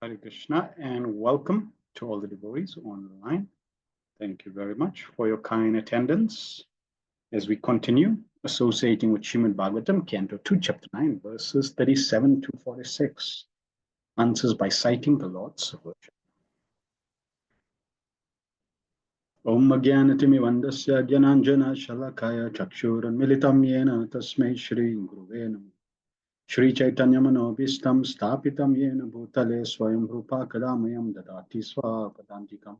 Hare Krishna and welcome to all the devotees online. Thank you very much for your kind attendance as we continue associating with Srimad Bhagavatam Canto 2, Chapter 9, verses 37 to 46. Answers by citing the Lord's worship. Om Jnanatimivantasya Jnananjana Shalakaya Chakshurunmilitam Yena Tasmai Shri Guruve Namah. Shri Chaitanya Manobhistam Stapitam Yena Bhutale Swayam Rupa Kadamayam Dadati Swapadantikam.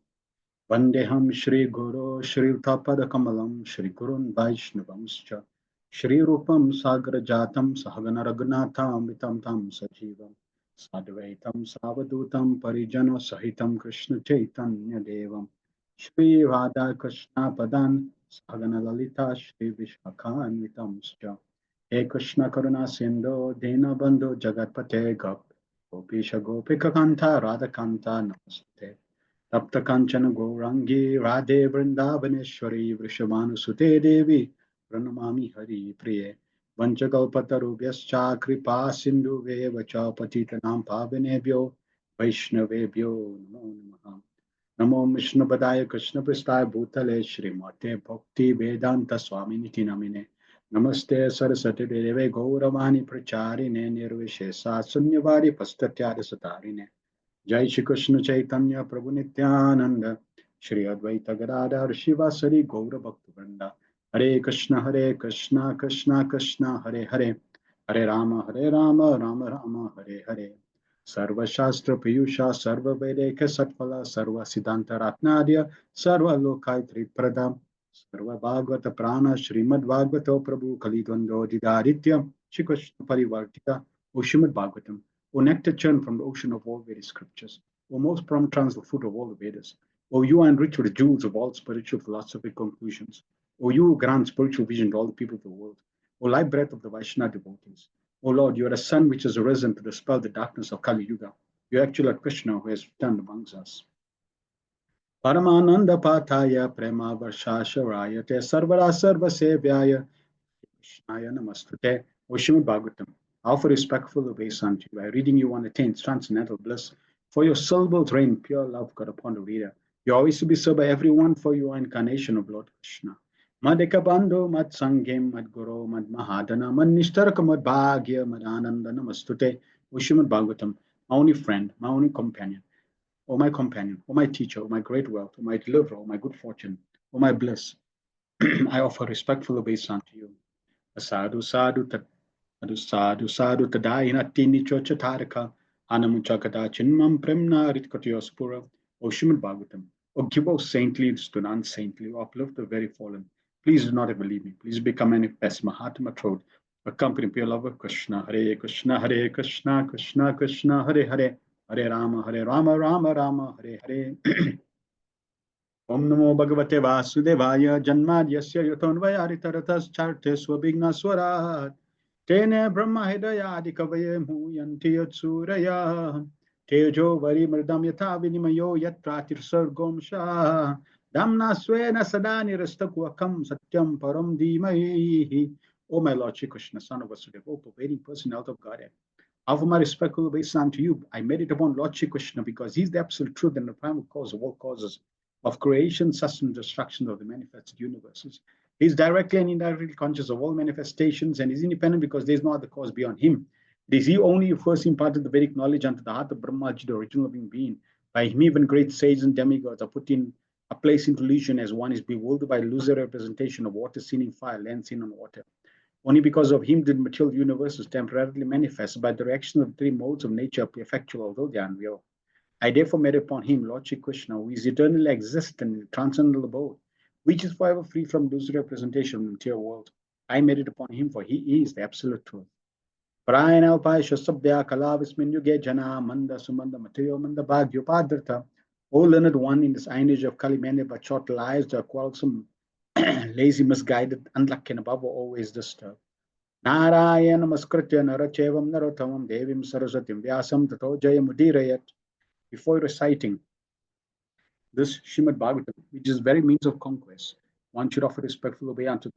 Vandeham Shri Guru Shri Utapada Kamalam Shri Gurun Vaishnavamscha Shri Rupam Sagra Jatam Sahagana Raghunatham Vitam Tam Sajivam Sadvaitam Savadutam Parijano Sahitam Krishna Chaitanya Devam Shri Radha Krishna Padan Sahagana Lalita Shri Vishakhan Vitamscha He Krishna Karuna Sindhu Dina Bandhu Jagatpate Gop Gopisha Gopika Kanta Radha Kanta Namaste तप्त कांचन गौरांगी राधे वृंदावनेश्वरी वृषभानुसुते देवी प्रणमामि हरि प्रिये वंशकल्पतरुभ्यश्च कृपा सिन्धुभ्येव च पतितनां पावनेभ्यो वैष्णवेभ्यो नमो नमः नमो विष्णुपदाय कृष्णपृष्ठाय भूतले श्रीमते भक्ति वेदांत स्वामिनिति नमिने नमस्ते सरस्वती देवे गौरवाणी प्रचारिणे निर्विशेषा शून्यवादी पश्चात्यादि सतारिणे जय श्री कृष्ण चैतन्य प्रभु नित्यानंद श्री अद्वैत गदाधर शिवासरि गौर भक्त वृंदा हरे कृष्ण कृष्ण कृष्ण हरे हरे हरे राम राम राम हरे हरे सर्वशास्त्र पीयूषा सर्व वैदेक सत्फला सर्व सिद्धांत रत्नाद्य सर्वलोकाय त्रिप्रदा सर्व भागवत प्राण श्रीमद् भागवत प्रभु कलिद्वंदोदितादित्य Shri Krishna परिवर्तिता O Srimad Bhagavatam, O nectar churned from the ocean of all Vedic scriptures, O most prompt transfer fruit of all the Vedas, O you are enriched with the jewels of all spiritual philosophic conclusions, O you who grant spiritual vision to all the people of the world, O life breath of the Vaishnava devotees, O Lord, you are a sun which has arisen to dispel the darkness of Kali Yuga. You are actual Krishna who has returned amongst us. Paramananda Pathaya Prema Varshasharaya Te Sarvara Sarva Sevyaya Krishnaya Namastute. O Srimad Bhagavatam, I offer respectful obeisance by reading you on attains transcendental bliss. For your syllables rain pure love God upon the reader. You always to be served by everyone, for you are incarnation of Lord Krishna. Madeka Bandhu, Mad Sangem, Mad Guru, Mad Mahadana, Mad Nishtaraka, Mad Bhagya, Mad Ananda Namastute. O Srimad Bhagavatam, my only friend, my only companion, O my companion, O my teacher, O my great wealth, O my deliverer, O my good fortune, O my bliss, I offer respectful obeisance to you. Sadhu Sadhu Sadhu Tadayina Tini Chochataraka Anamuchakata Chinmam Premna Ritkatyospura. O Srimad Bhagavatam, O give us saintliness to the unsaintly, O uplift the very fallen. Please do not ever leave me. Please become manifest Mahatma Throat. Accompany pure love of Krishna. Hare Krishna, Hare Krishna, Krishna Krishna, Hare Hare. Hare Rama, Hare Rama, Rama Rama, Hare Hare. Om Namo Bhagavate Vasudevaya Janmadyasya Yotonvayaritaratascharte Swabhigna Swarat Tene Brahma Hidaya Adikavaye Muyanti Yatsuraya Tejo Vari Mردam Yatha Vinimayo Yat Pratir Sargom Shah Damna Swena Sadani Rastakwakam Satyam Param Dhimaihi. O my Lord Shri Krishna, son of Vasudeva, O pervading personality of Godhead, offer my respectful obeisance unto you. I meditate upon Lord Shri Krishna because he is the absolute truth and the primal cause of all causes of creation, sustenance, destruction of the manifested universes. He is directly and indirectly conscious of all manifestations and is independent because there is no other cause beyond him. It is he only who first imparted the Vedic knowledge unto the heart of Brahmaji, the original living being. By him, even great sages and demigods are put in a place into illusion as one is bewildered by illusory representation of water seen in fire, land seen on water. Only because of him did material universes temporarily manifest by the reaction of the three modes of nature appear effectual, although they are unreal. I therefore meditate upon him, Lord Shri Krishna, who is eternally existent in transcendental abode, which is forever free from this representation of the material world. I meditate upon him, for he is the absolute truth. Parayana upaya shasabhya kala vismin yuge jana manda sumanda matayo manda bhagyopadhartha. O learned one, in this iron age of Kali, many but short lives are quarrelsome, lazy, misguided, unlucky, and above all always disturbed. Narayana Maskritya Narachevam Narotamam Devim Saraswatim Vyasam Tato Jayamudirayat. Before reciting this Srimad Bhagavatam, which is very means of conquest, one should offer respectful obeisance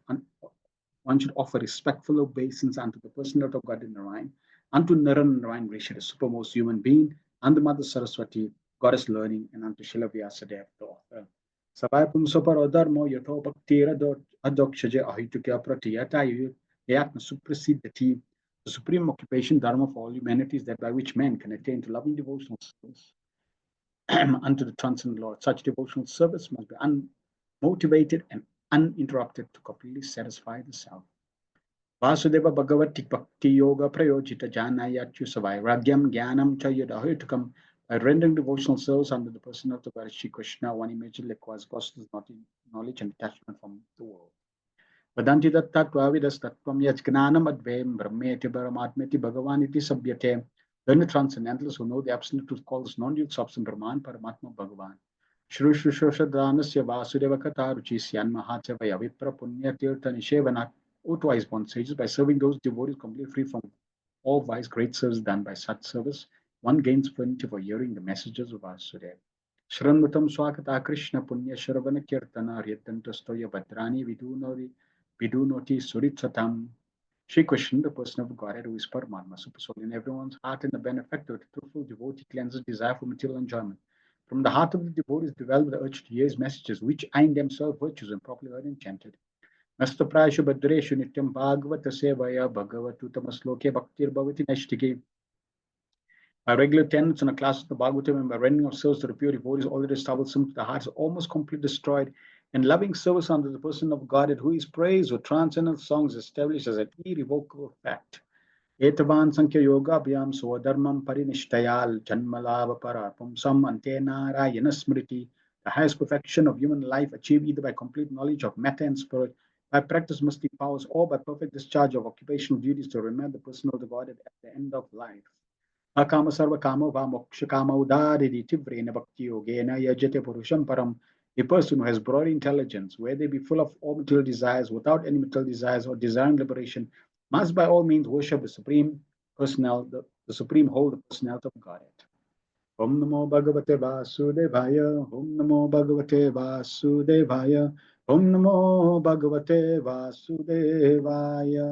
unto the personality of God in Narayan, unto Naran Narayan Rishi, the supermost human being, and the Mother Saraswati, goddess learning, and unto Srila Vyasadeva, the author. Sabapum Sopar Odharmo Yato Bhaktira Adokshaja Ahitukya Pratiyata Yatna Suprasidati, the supreme occupation dharma for all humanity is that by which man can attain to loving devotional service unto the transcendent Lord. Such devotional service must be motivated and uninterrupted to completely satisfy the self. Vasudeva Bhagavati Bhakti Yoga Prayojita Janayachusavai Ragyam Gyanam Chayadahitukam. By rendering devotional service under the person of the Lord Shri Krishna, one immediately acquires God's knowledge and detachment from the world. Vadanti Dattva Tattvam Yajnanam Advayam Brahmeti Paramatmeti Bhagavaniti Sabhyate. Then the transcendentalists who know the absolute truth call this non-dual substance Brahman Paramatma Bhagavan. Shri Shushoshadhanasya Vasudeva Kataruchi Syan Mahatsevaya Vipra Punya Tirtha Nishevana. O twice born sages, by serving those devotees completely free from all vice, great service done by such service, one gains plenty for hearing the messages of Vasudeva. Shranmutam Swakata Krishna Punya Shravana Kirtana Ryatantastoya Bhadrani Vidunoti Suritsatam. Shri Krishna, the person of Godhead who is Paramatma, super soul in everyone's heart and the benefactor, the truthful devotee cleanses desire for material enjoyment. From the heart of the devotee is developed the urge to hear his messages, which are in themselves virtues and properly heard and chanted. Nastaprashu Bhadreshu Nityam Bhagavata Sevaya Bhagavatu Tamasloke Bhaktir Bhavati Nashtiki. By regular attendance on a class of the Bhagavatam and by rendering of service to the pure devotees, already troublesome to the heart is almost completely destroyed, and loving service unto the person of Godhead who is praised with transcendental songs established as an irrevocable fact. Etavan Sankhya Yoga Abhyam Swadharmam Parinishtayal Janmalava Parapumsam Antenarayana Smriti. The highest perfection of human life achieved either by complete knowledge of matter and spirit, by practice mystic powers, or by perfect discharge of occupational duties to remember the person of the Godhead at the end of life. Akama sarva kama va moksha kama udari tivrena bhakti yogena yajate purusham param. A person who has broad intelligence, where they be full of all material desires, without any material desires or desiring liberation, must by all means worship the supreme personal, the supreme whole, the personality of Godhead. Om Namo Bhagavate Vasudevaya, Om Namo Bhagavate Vasudevaya, Om Namo Bhagavate Vasudevaya.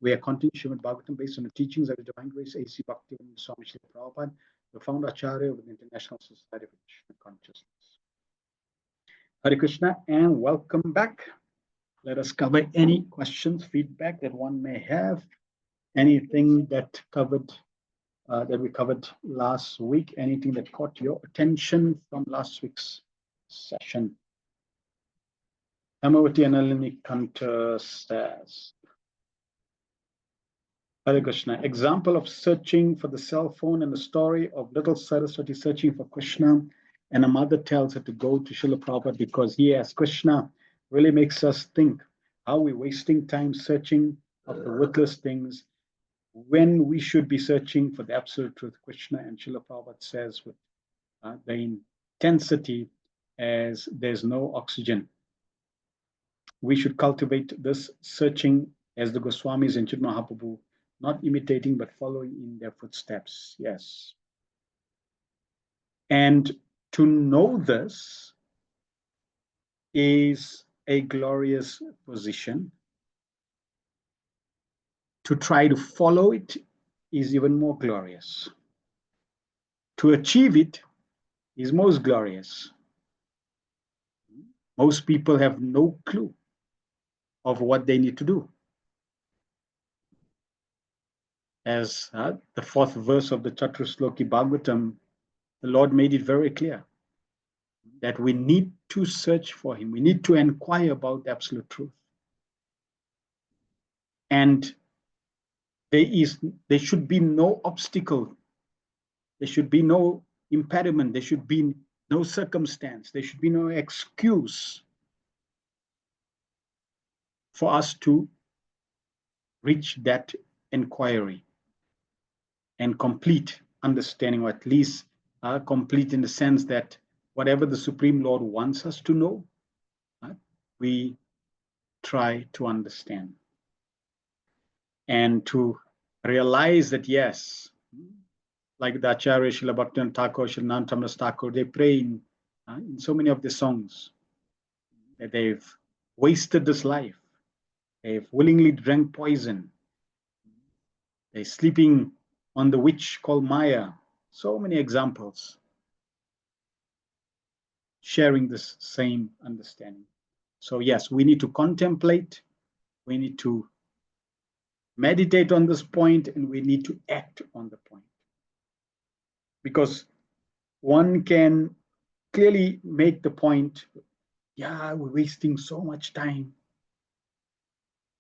We are continuing Srimad Bhagavatam based on the teachings of the Divine Grace A.C. Bhaktivedanta Swami Srila Prabhupada, the founder Acharya of the International Society for Krishna Consciousness. Hare Krishna and welcome back. Let us cover any questions, feedback that one may have, anything that we covered last week, anything that caught your attention from last week's session. Amavati Analini Canto says, Hare Krishna, example of searching for the cell phone and the story of little Saraswati searching for Krishna, and a mother tells her to go to Srila Prabhupada because he, as Krishna, really makes us think how we're wasting time searching of the worthless things when we should be searching for the absolute truth. Krishna and Srila Prabhupada says with the intensity as there's no oxygen. We should cultivate this searching as the Goswamis and Chaitanya Mahaprabhu, not imitating but following in their footsteps. Yes. And to know this is a glorious position. To try to follow it is even more glorious. To achieve it is most glorious. Most people have no clue of what they need to do. As the fourth verse of the Chaturshloki Bhagavatam, the Lord made it very clear that we need to search for Him. We need to inquire about the absolute truth. And there should be no obstacle. There should be no impediment. There should be no circumstance. There should be no excuse for us to reach that inquiry and complete understanding, or at least complete in the sense that whatever the Supreme Lord wants us to know, we try to understand. And to realize that, yes, like the Acharya Srila Bhaktivinoda Thakur, Srila Nandamadas Thakur, they pray in so many of the songs that they've wasted this life. They've willingly drank poison. They're sleeping on the witch called Maya. So many examples sharing this same understanding. So yes, we need to contemplate, we need to meditate on this point, and we need to act on the point. Because one can clearly make the point Yeah, we're wasting so much time.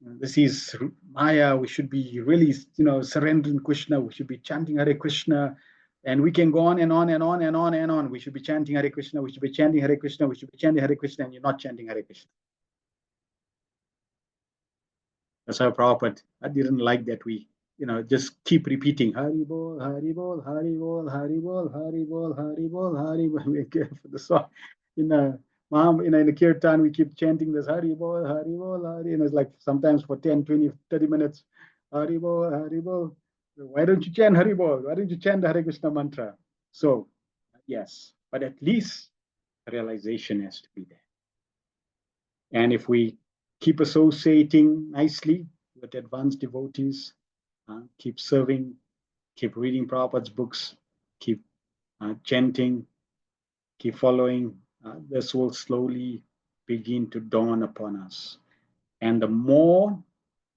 This is Maya. We should be really, surrendering Krishna. We should be chanting Hare Krishna. And we can go on and on and on and on and on. We should be chanting Hare Krishna. We should be chanting Hare Krishna. We should be chanting Hare Krishna. And you're not chanting Hare Krishna. That's how Prabhupada, I didn't like that we, just keep repeating Hari Bol, Hari Bol, Hari Bol, Hari Bol, Hari Bol, Hari Bol, Hari Bol. For the song, in the in the kirtan, we keep chanting this Hari Bol, Hari Bol, Hari, and it's like sometimes for 10, 20, 30 minutes, Hari Bol, Hari Bol. Why don't you chant Hari Bol? Why don't you chant the Hare Krishna mantra? So, yes, but at least realization has to be there. And if we keep associating nicely with advanced devotees, keep serving, keep reading Prabhupada's books, keep chanting, keep following, this will slowly begin to dawn upon us. And the more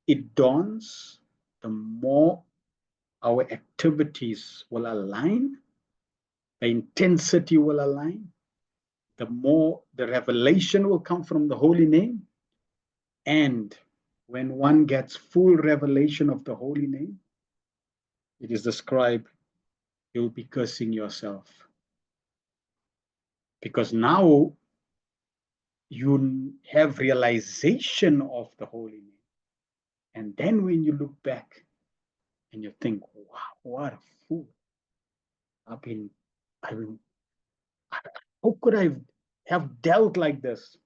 it dawns, the more our activities will align, the intensity will align, the more the revelation will come from the holy name. And when one gets full revelation of the holy name, it is described, you'll be cursing yourself. Because now you have realization of the holy name. And then when you look back and you think, wow, what a fool. How could I have dealt like this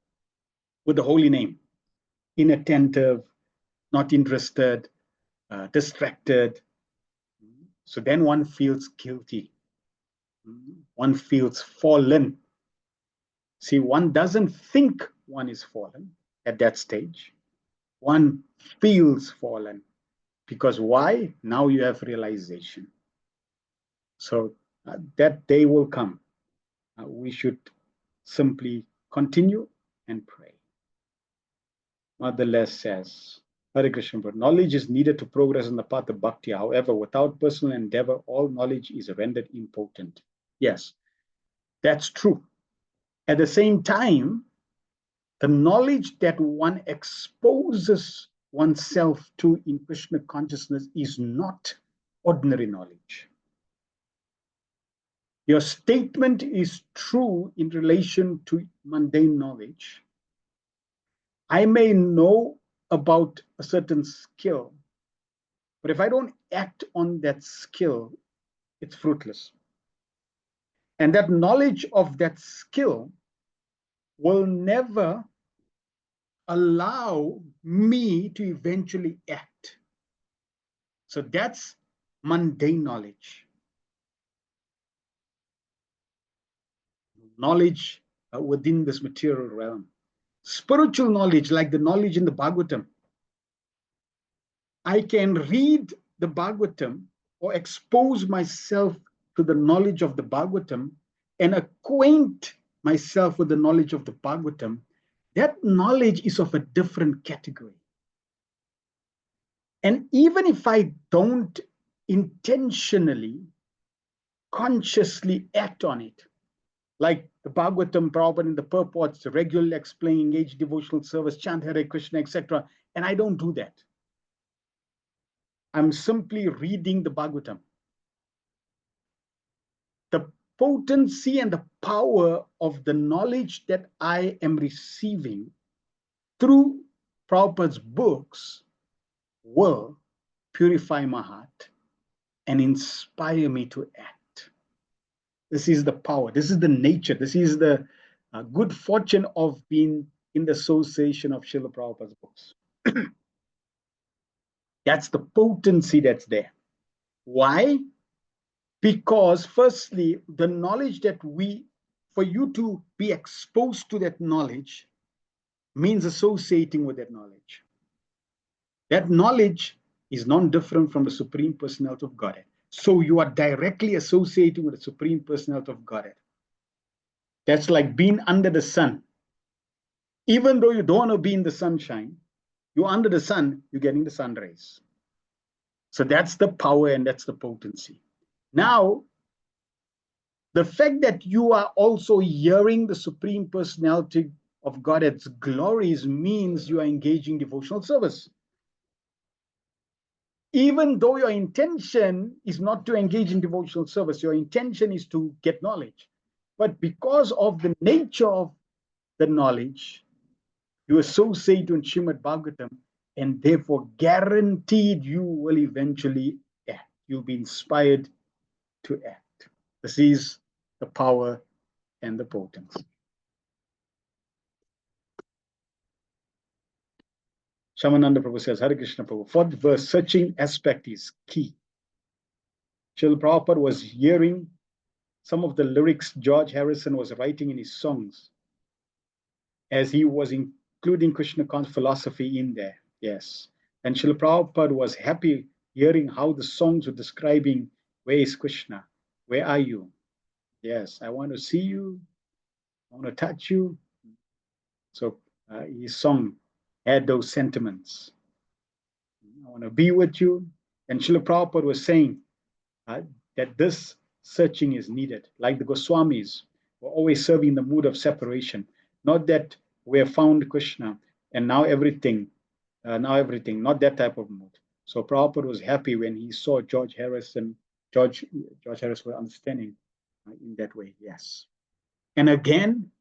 with the holy name? Inattentive, not interested, distracted. So then one feels guilty. One feels fallen. See, one doesn't think one is fallen at that stage. One feels fallen. Because why? Now you have realization. So that day will come. We should simply continue and pray. Mother Les says, Hare Krishna, but knowledge is needed to progress in the path of bhakti. However, without personal endeavor, all knowledge is rendered impotent. Yes, that's true. At the same time, the knowledge that one exposes oneself to in Krishna consciousness is not ordinary knowledge. Your statement is true in relation to mundane knowledge. I may know about a certain skill, but if I don't act on that skill, it's fruitless. And that knowledge of that skill will never allow me to eventually act. So that's mundane knowledge. Knowledge within this material realm. Spiritual knowledge, like the knowledge in the Bhagavatam. I can read the Bhagavatam or expose myself to the knowledge of the Bhagavatam and acquaint myself with the knowledge of the Bhagavatam. That knowledge is of a different category. And even if I don't intentionally, consciously act on it, like the Bhagavatam, Prabhupada in the purports, regularly explain, engage devotional service, chant Hare Krishna, etc., and I don't do that. I'm simply reading the Bhagavatam. The potency and the power of the knowledge that I am receiving through Prabhupada's books will purify my heart and inspire me to act. This is the power. This is the nature. This is the good fortune of being in the association of Srila Prabhupada's books. That's the potency that's there. Why? Because firstly, the knowledge that for you to be exposed to that knowledge means associating with that knowledge. That knowledge is non-different from the Supreme Personality of Godhead. So you are directly associating with the Supreme Personality of Godhead. That's like being under the sun. Even though you don't want to be in the sunshine, you're under the sun, you're getting the sun rays. So that's the power and that's the potency. Now, the fact that you are also hearing the Supreme Personality of Godhead's glories means you are engaging devotional service. Even though your intention is not to engage in devotional service, your intention is to get knowledge. But because of the nature of the knowledge, you associate with Srimad Bhagavatam, and therefore guaranteed you will eventually act. You'll be inspired to act. This is the power and the potency. Shamananda Prabhu says, Hare Krishna Prabhu, fourth verse, searching aspect is key. Srila Prabhupada was hearing some of the lyrics George Harrison was writing in his songs as he was including Krishna philosophy in there. Yes. And Srila Prabhupada was happy hearing how the songs were describing, where is Krishna? Where are you? Yes, I want to see you. I want to touch you. So his song had those sentiments. I want to be with you. And Srila Prabhupada was saying that this searching is needed. Like the Goswamis were always serving the mood of separation. Not that we have found Krishna and now everything, not that type of mood. So Prabhupada was happy when he saw George Harrison was understanding in that way, yes. And again,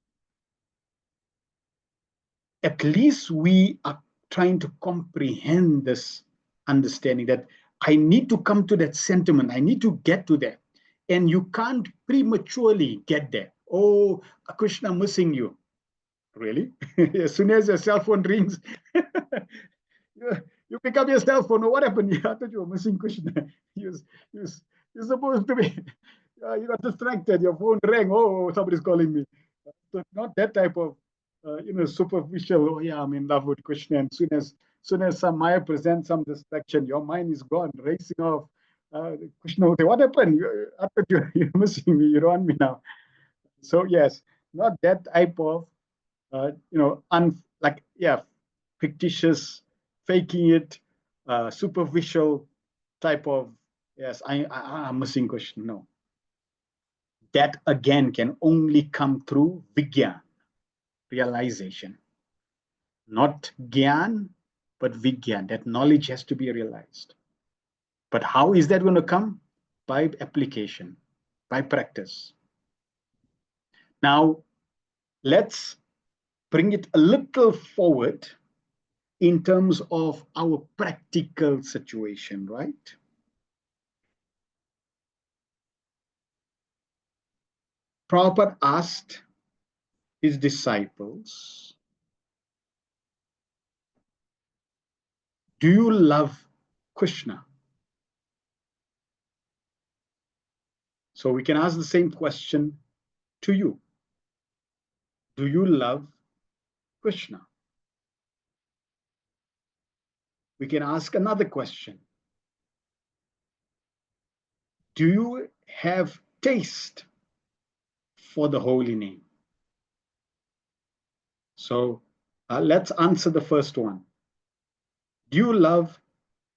at least we are trying to comprehend this understanding that I need to come to that sentiment. I need to get to that. And you can't prematurely get there. Oh, Krishna missing you. Really? As soon as your cell phone rings, you pick up your cell phone. Oh, what happened? I thought you were missing Krishna. You're supposed to be, you got distracted. Your phone rang. Oh, somebody's calling me. So not that type of, superficial, oh yeah, I'm in love with Krishna. And soon as some Maya presents some distraction, your mind is gone, racing off. Krishna will say, what happened? I thought you're missing me. You don't want me now. So yes, not that type of, fictitious, faking it, superficial type of, yes, I'm missing Krishna. No. That again can only come through Vigyan, realization. Not Gyan, but Vigyan. That knowledge has to be realized. But how is that going to come? By application, by practice. Now, let's bring it a little forward in terms of our practical situation, right? Prabhupada asked his disciples, do you love Krishna? So we can ask the same question to you. Do you love Krishna? We can ask another question. Do you have taste for the holy name? So let's answer the first one. Do you love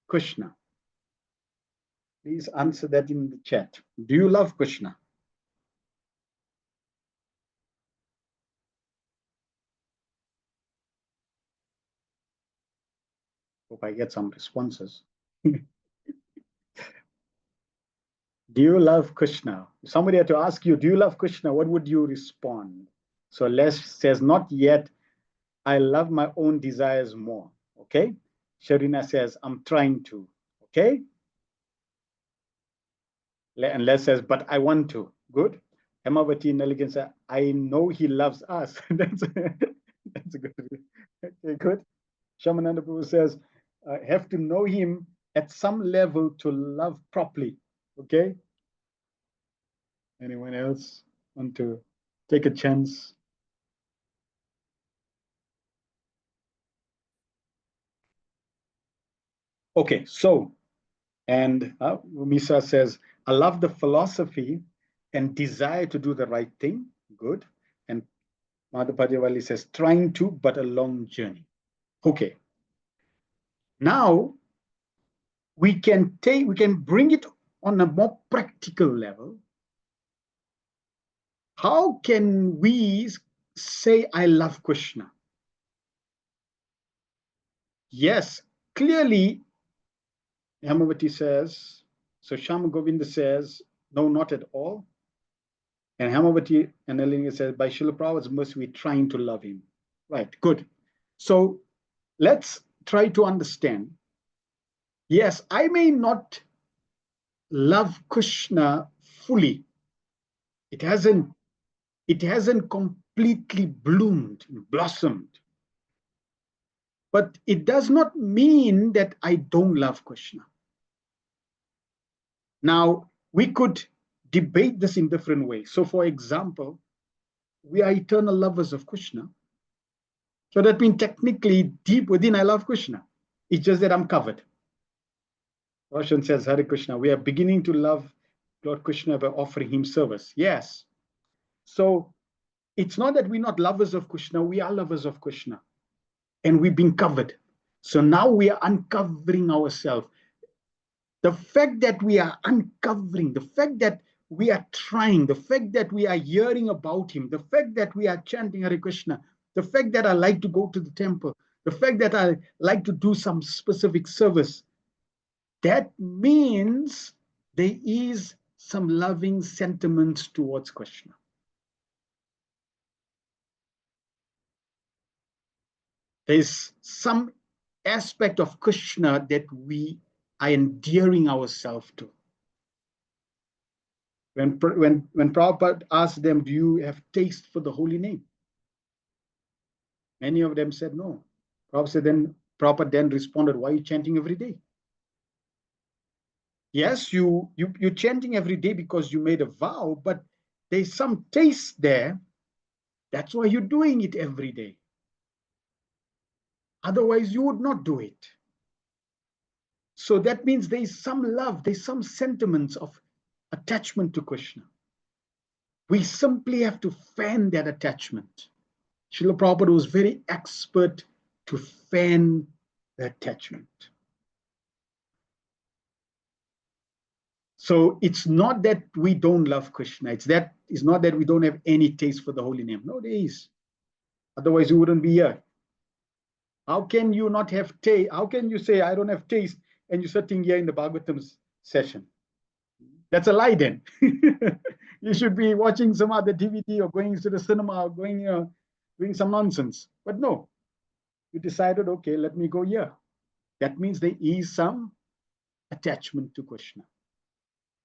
Krishna? Please answer that in the chat. Do you love Krishna? Hope I get some responses. Do you love Krishna? If somebody had to ask you, do you love Krishna? What would you respond? So Les says, not yet. I love my own desires more. Okay. Sharina says, I'm trying to. Okay. And Les says, but I want to. Good. Hemavati Naligan says, I know he loves us. That's a good. Okay, good. Shamananda Prabhu says, have to know him at some level to love properly. Okay. Anyone else want to take a chance? Okay, so, and Misa says, I love the philosophy and desire to do the right thing. Good. And Madhapadhyavali says, trying to, but a long journey. Okay. Now, we can bring it on a more practical level. How can we say, I love Krishna. Yes, clearly, Hemavati says, so Shama Govinda says, no, not at all. And Hemavati and Nalini says, by Srila Prabhupada's mercy, we're trying to love him. Right, good. So let's try to understand. Yes, I may not love Krishna fully. It hasn't completely bloomed, blossomed. But it does not mean that I don't love Krishna. Now, we could debate this in different ways. So, for example, we are eternal lovers of Krishna. So that means technically deep within I love Krishna. It's just that I'm covered. Roshan says, Hare Krishna, we are beginning to love Lord Krishna by offering him service. Yes. So it's not that we're not lovers of Krishna, we are lovers of Krishna. And we've been covered. So now we are uncovering ourselves. The fact that we are uncovering, the fact that we are trying, the fact that we are hearing about him, the fact that we are chanting Hare Krishna, the fact that I like to go to the temple, the fact that I like to do some specific service, that means there is some loving sentiments towards Krishna. There's some aspect of Krishna that we are endearing ourselves to. When Prabhupada asked them, do you have taste for the holy name? Many of them said no. Prabhupada then responded, why are you chanting every day? Yes, you're chanting every day because you made a vow, but there's some taste there. That's why you're doing it every day. Otherwise, you would not do it. So that means there's some love, there's some sentiments of attachment to Krishna. We simply have to fan that attachment. Srila Prabhupada was very expert to fan the attachment. So it's not that we don't love Krishna. It's not that we don't have any taste for the holy name. No, there is. Otherwise, you wouldn't be here. How can you not have taste? How can you say, I don't have taste, and you're sitting here in the Bhagavatam session? That's a lie then. You should be watching some other DVD or going to the cinema or going, doing some nonsense. But no, you decided, okay, let me go here. That means there is some attachment to Krishna.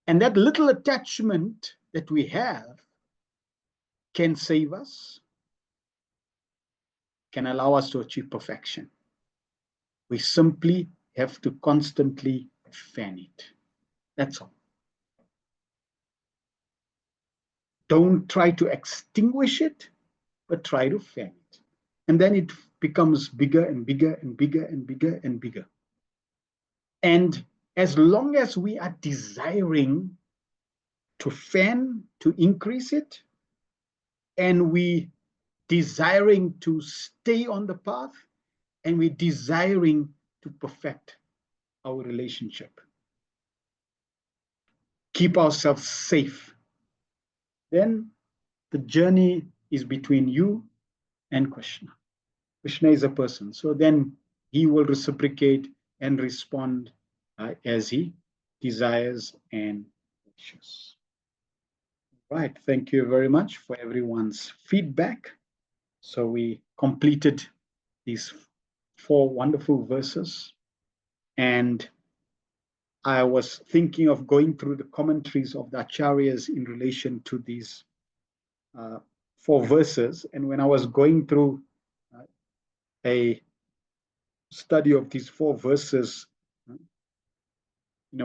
And that little attachment that we have can save us, can allow us to achieve perfection. We simply have to constantly fan it. That's all. Don't try to extinguish it, but try to fan it. And then it becomes bigger and bigger and bigger and bigger and bigger. And as long as we are desiring to fan, to increase it, and we desiring to stay on the path, and we desiring to perfect our relationship, keep ourselves safe, then the journey is between you and Krishna. Krishna is a person. So then he will reciprocate and respond as he desires and wishes. Right. Thank you very much for everyone's feedback. So we completed these 4 wonderful verses. And I was thinking of going through the commentaries of the Acharyas in relation to these 4 verses. And when I was going through a study of these 4 verses,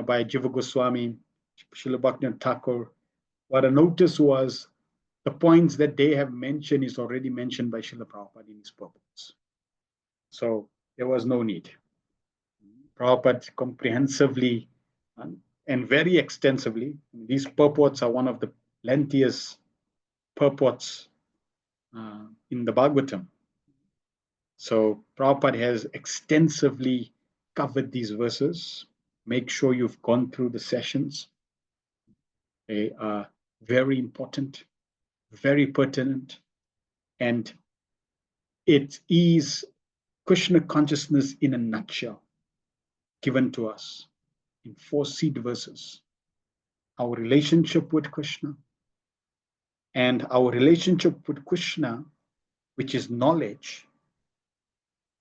by Jiva Goswami, Srila Bhaktivinoda Thakur, what I noticed was the points that they have mentioned is already mentioned by Srila Prabhupada in his purports. So there was no need. Prabhupada comprehensively and very extensively, these purports are one of the lengthiest purports in the Bhagavatam. So Prabhupada has extensively covered these verses. Make sure you've gone through the sessions. They are very important, very pertinent, And it is Krishna consciousness in a nutshell, given to us in 4 seed verses. Our relationship with Krishna, and our relationship with Krishna, which is knowledge,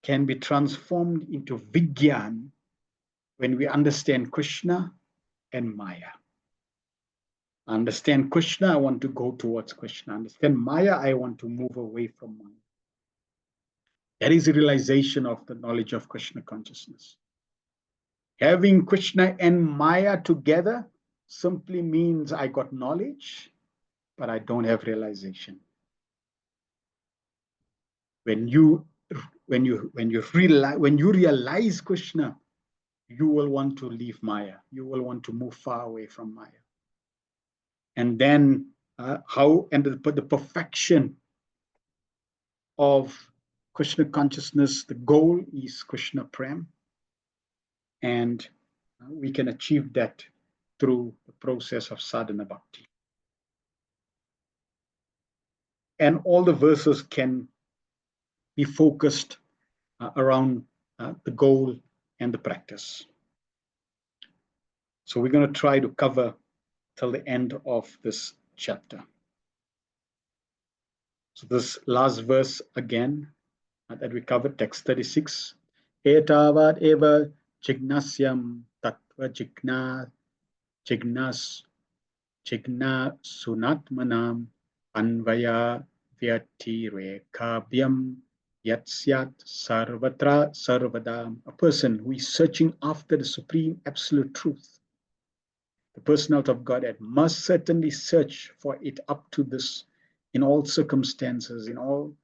can be transformed into Vigyan when we understand Krishna and Maya. Understand Krishna, I want to go towards Krishna. Understand Maya, I want to move away from Maya. That is the realization of the knowledge of Krishna consciousness. Having Krishna and Maya together simply means I got knowledge, but I don't have realization. When you realize Krishna, you will want to leave Maya. You will want to move far away from Maya. And then the perfection of Krishna consciousness, the goal is Krishna Prem. And we can achieve that through the process of sadhana bhakti. And all the verses can be focused around the goal and the practice. So we're going to try to cover till the end of this chapter. So this last verse again that we covered, text 36. Etavad eva jignasyam tattva jignas sunatmanam anvaya vyatirekabhyam yatsyat sarvatra sarvada. A person who is searching after the supreme absolute truth, the personality of Godhead, must certainly search for it up to this in all circumstances, in all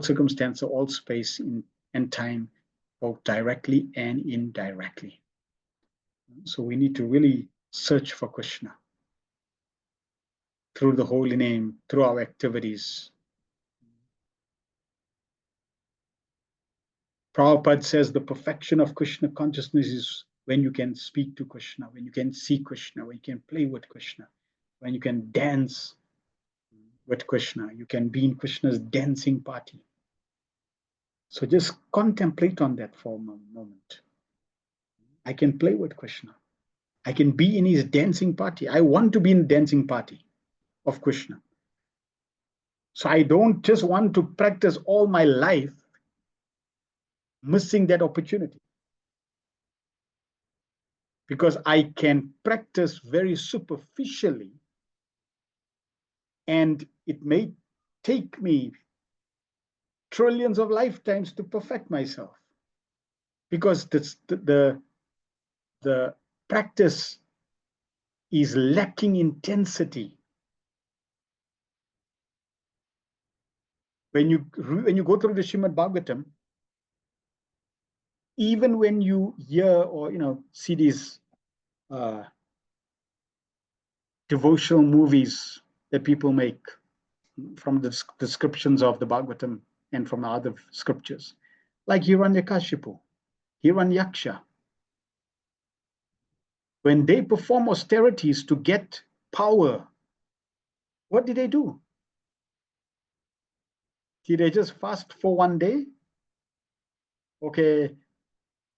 circumstances, all space and time, both directly and indirectly. So we need to really search for Krishna through the holy name, through our activities. Prabhupada says the perfection of Krishna consciousness is when you can speak to Krishna, when you can see Krishna, when you can play with Krishna, when you can dance with Krishna, you can be in Krishna's dancing party. So just contemplate on that for a moment. I can play with Krishna. I can be in his dancing party. I want to be in the dancing party of Krishna. So I don't just want to practice all my life missing that opportunity. Because I can practice very superficially, and it may take me trillions of lifetimes to perfect myself. Because the practice is lacking intensity. When you go through the Srimad Bhagavatam, even when you hear or see these devotional movies that people make from the descriptions of the Bhagavatam and from other scriptures, like Hiranyakashipu, Hiranyaksha, when they perform austerities to get power, what did they do? Did they just fast for one day? Okay,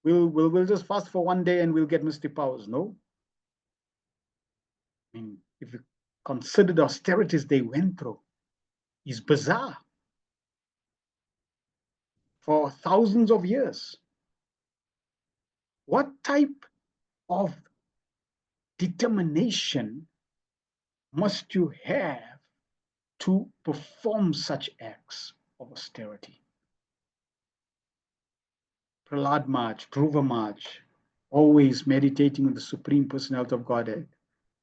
we'll just fast for one day and we'll get mystic powers. No. I mean, if you consider the austerities they went through, it's bizarre. For thousands of years. What type of determination must you have to perform such acts of austerity? Prahlad Maharaj, Dhruva Maharaj, always meditating on the Supreme Personality of Godhead.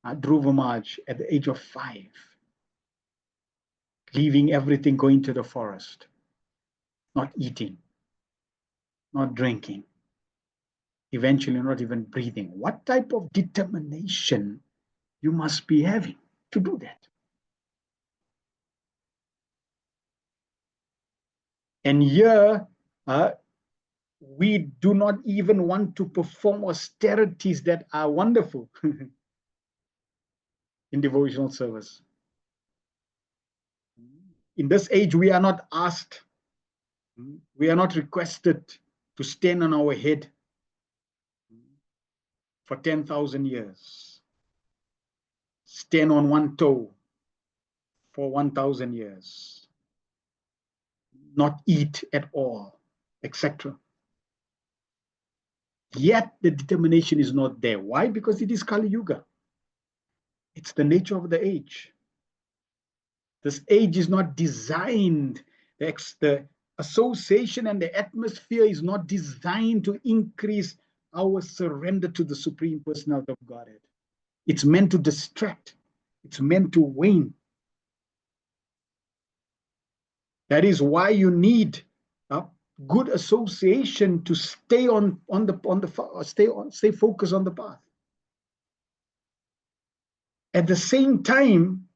Dhruva Maharaj at the age of 5, leaving everything, going to the forest, not eating, not drinking, eventually not even breathing. What type of determination you must be having to do that? And here, we do not even want to perform austerities that are wonderful in devotional service. In this age, we are not asked, we are not requested to stand on our head for 10,000 years, stand on one toe for 1,000 years, not eat at all, etc. Yet the determination is not there. Why? Because it is Kali Yuga. It's the nature of the age. This age is not designed, the association and the atmosphere is not designed to increase our surrender to the Supreme Personality of Godhead. It's meant to distract. It's meant to wane. That is why you need a good association to stay stay focused on the path. At the same time,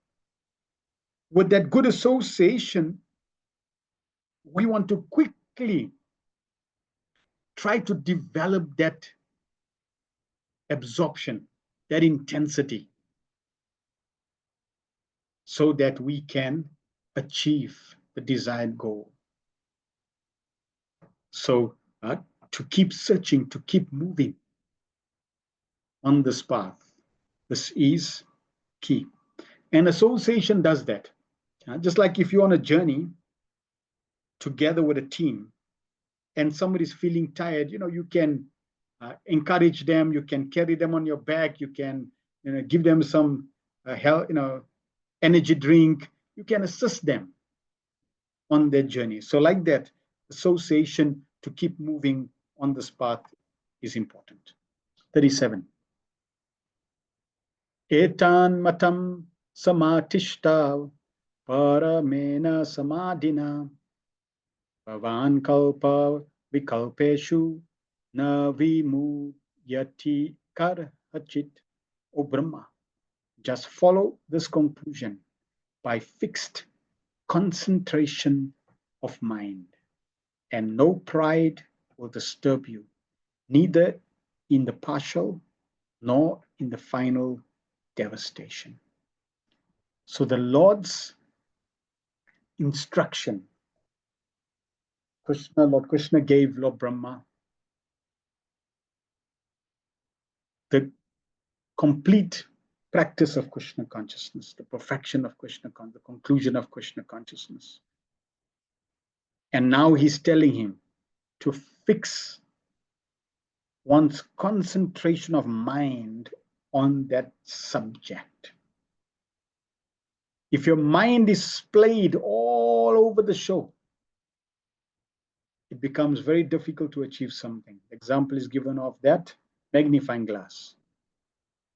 with that good association, we want to quickly try to develop that absorption, that intensity, so that we can achieve the desired goal. So to keep searching, to keep moving on this path, this is key. And association does that. Just like if you're on a journey together with a team and somebody's feeling tired, you can encourage them, you can carry them on your back, you can give them some energy drink, you can assist them on their journey. So like that, association to keep moving on this path is important. 37. Etan matam samatishta paramena samadhina bhavan kalpa vikalpeshu na vimuyati karhachit. O Brahma, just follow this conclusion by fixed concentration of mind, and no pride will disturb you, neither in the partial nor in the final devastation. So the Lord's instruction, Lord Krishna gave Lord Brahma the complete practice of Krishna consciousness, the perfection of Krishna consciousness, the conclusion of Krishna consciousness. And now he's telling him to fix one's concentration of mind on that subject. If your mind is splayed all over the show, it becomes very difficult to achieve something. Example is given of that magnifying glass.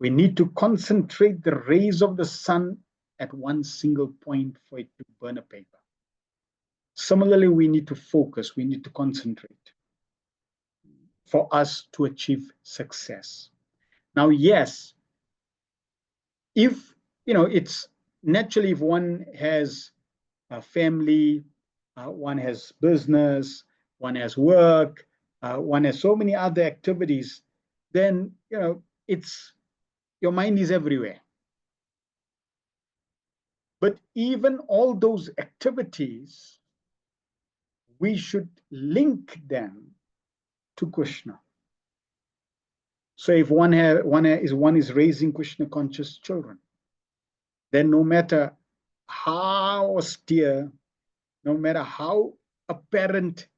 We need to concentrate the rays of the sun at one single point for it to burn a paper. Similarly, we need to focus, we need to concentrate for us to achieve success. Now, yes, if, it's naturally, if one has a family, one has business, one has work, one has so many other activities, then, your mind is everywhere. But even all those activities, we should link them to Krishna. So if one is raising Krishna conscious children, then no matter how austere, no matter how apparent,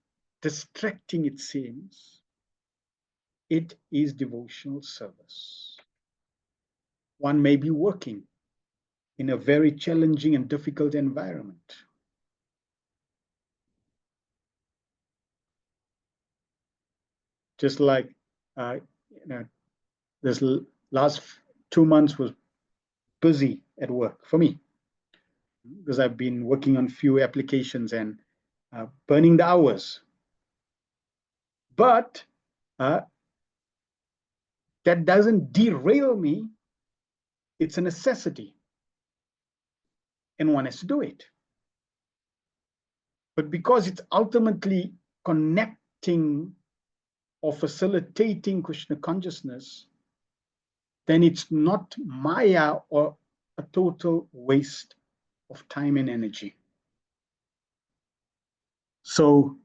distracting it seems, it is devotional service. One may be working in a very challenging and difficult environment. Just like, this last 2 months was busy at work for me, because I've been working on few applications and burning the hours. But that doesn't derail me. It's a necessity, and one has to do it. But because it's ultimately connecting or facilitating Krishna consciousness, then it's not Maya or a total waste of time and energy. So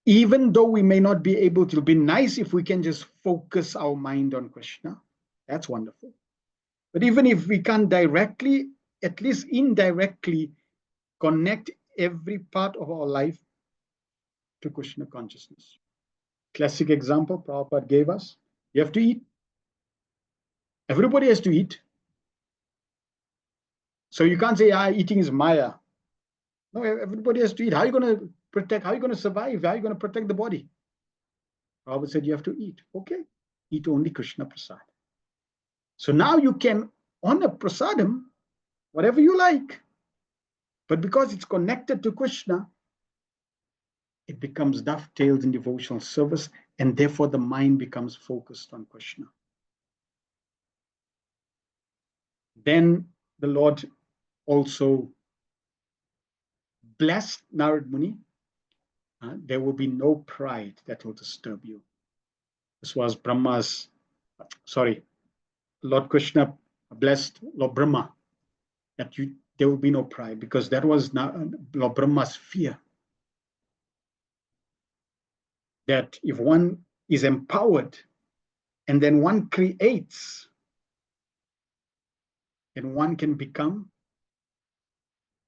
even though we may not be able to, be nice if we can just focus our mind on Krishna. That's wonderful. But even if we can't directly, at least indirectly, connect every part of our life to Krishna consciousness. Classic example Prabhupada gave us. You have to eat. Everybody has to eat. So you can't say, eating is Maya. No, everybody has to eat. How are you going to protect? How are you going to survive? How are you going to protect the body? Prabhupada said you have to eat. Okay, eat only Krishna Prasad. So now you can honor Prasadam, whatever you like. But because it's connected to Krishna, it becomes dovetailed in devotional service, and therefore the mind becomes focused on Krishna. Then the Lord also blessed Narad Muni. There will be no pride that will disturb you. This was Lord Krishna blessed Lord Brahma that there will be no pride, because that was Lord Brahma's fear. That if one is empowered and then one creates, then one can become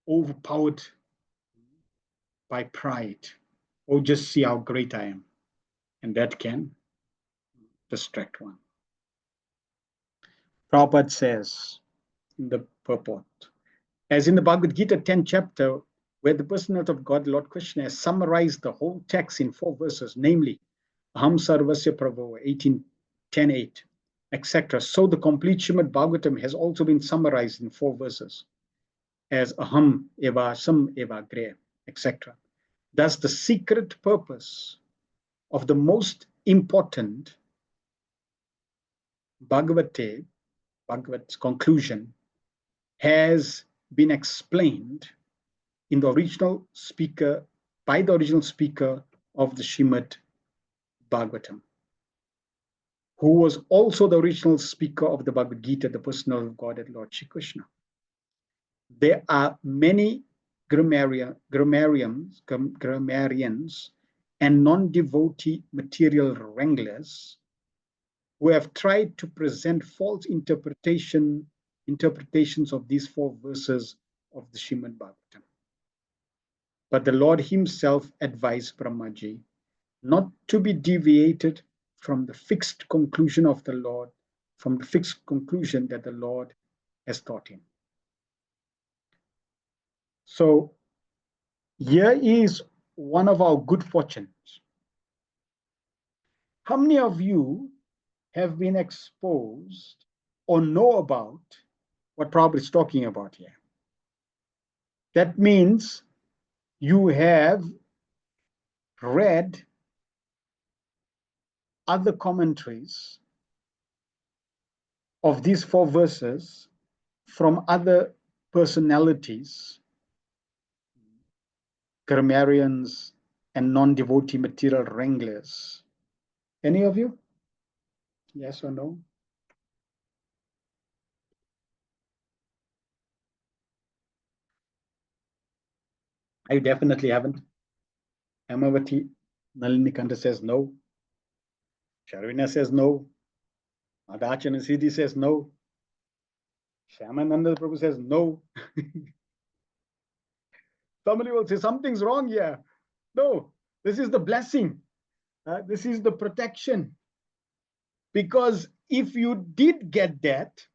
overpowered by pride. Oh, just see how great I am. And that can distract one. Prabhupada says in the purport, as in the Bhagavad Gita 10th chapter, where the personality of God, Lord Krishna, has summarized the whole text in 4 verses, namely, Aham Sarvasya Prabhu, 10:8, etc. So the complete Srimad Bhagavatam has also been summarized in 4 verses as Aham Eva Sam Eva Gre, etc. Thus, the secret purpose of the most important Bhagavate, Bhagavat's conclusion, has been explained in the original speaker, by the original speaker of the Srimad Bhagavatam, who was also the original speaker of the Bhagavad Gita, the personal of God and Lord Shri Krishna. There are many grammarians and non-devotee material wranglers who have tried to present false interpretations of these 4 verses of the Srimad Bhagavatam. But the Lord himself advised Brahmaji not to be deviated from the fixed conclusion of the Lord, from the fixed conclusion that the Lord has taught him. So here is one of our good fortunes. How many of you have been exposed or know about what Prabhupada is talking about here? That means you have read other commentaries of these 4 verses from other personalities, grammarians, and non-devotee material wranglers. Any of you? Yes or no? I definitely haven't. Amavati Nalinikanta says no. Sharvina says no. Adachana Siddhi says no. Shyamananda Prabhu says no. Somebody will say something's wrong here. No, this is the blessing. This is the protection. Because if you did get that,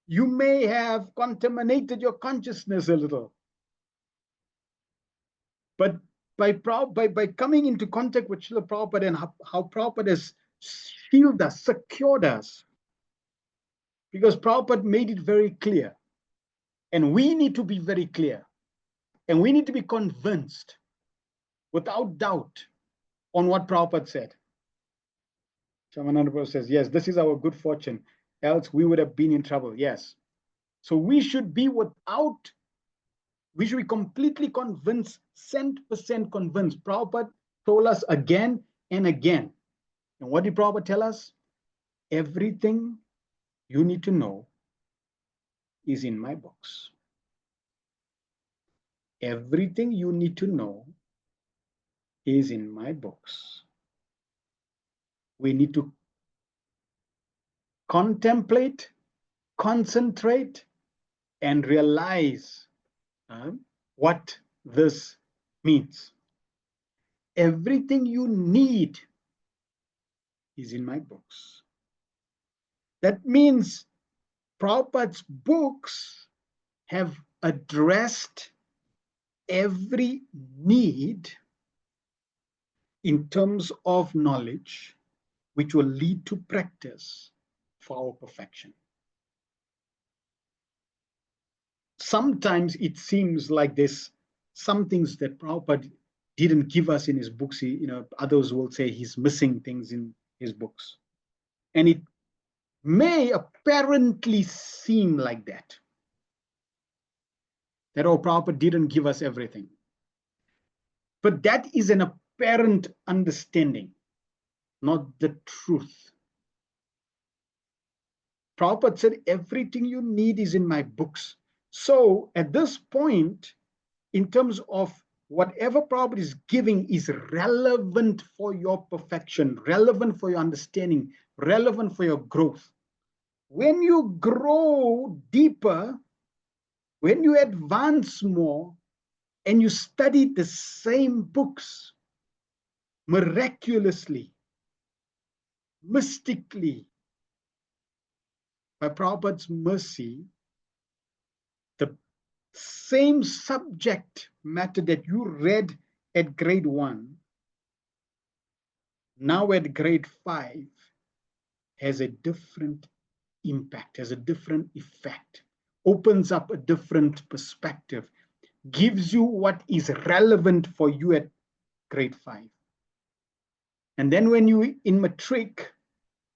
you may have contaminated your consciousness a little. But by coming into contact with Srila Prabhupada and how Prabhupada has shielded us, secured us, because Prabhupada made it very clear. And we need to be very clear. And we need to be convinced, without doubt, on what Prabhupada said. Shamananda Prabhu says, yes, this is our good fortune. Else we would have been in trouble. Yes. So we should be completely convinced, 100% convinced. Prabhupada told us again and again. And what did Prabhupada tell us? Everything you need to know is in my books. everything you need to know is in my books. We need to contemplate, concentrate, and realize what this means. Everything you need is in my books. That means Prabhupada's books have addressed every need in terms of knowledge, which will lead to practice for our perfection. Sometimes it seems like there's some things that Prabhupada didn't give us in his books. Others will say he's missing things in his books. And it may apparently seem like that. That, oh, Prabhupada didn't give us everything. But that is an apparent understanding, not the truth. Prabhupada said, everything you need is in my books. So at this point, in terms of whatever Prabhupada is giving is relevant for your perfection, relevant for your understanding, relevant for your growth. When you grow deeper, when you advance more, and you study the same books, miraculously, mystically, by Prabhupada's mercy, the same subject matter that you read at grade 1, now at grade 5, has a different impact, has a different effect, opens up a different perspective, gives you what is relevant for you at grade 5. And then when you in matric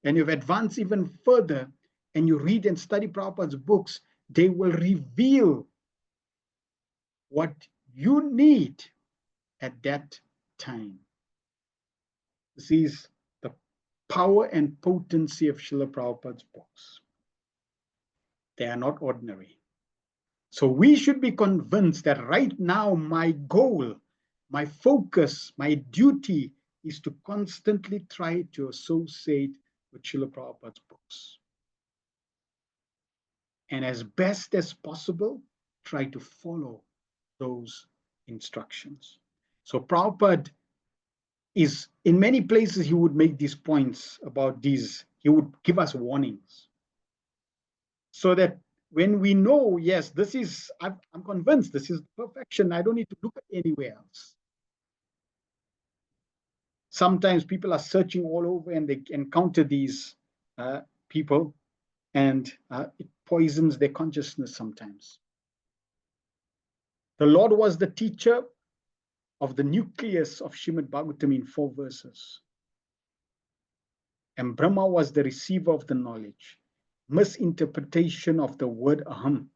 and you've advanced even further and you read and study Prabhupada's books, they will reveal what you need at that time. This is the power and potency of Srila Prabhupada's books. They are not ordinary. So we should be convinced that right now my goal, my focus, my duty is to constantly try to associate with Srila Prabhupada's books. And as best as possible, try to follow those instructions. So Prabhupada is, in many places, he would make these points about these. He would give us warnings. So that when we know, yes, this is, I'm convinced this is perfection, I don't need to look at anywhere else. Sometimes people are searching all over and they encounter these people and it poisons their consciousness sometimes. The Lord was the teacher of the nucleus of Srimad Bhagavatam in 4 verses. And Brahma was the receiver of the knowledge. Misinterpretation of the word aham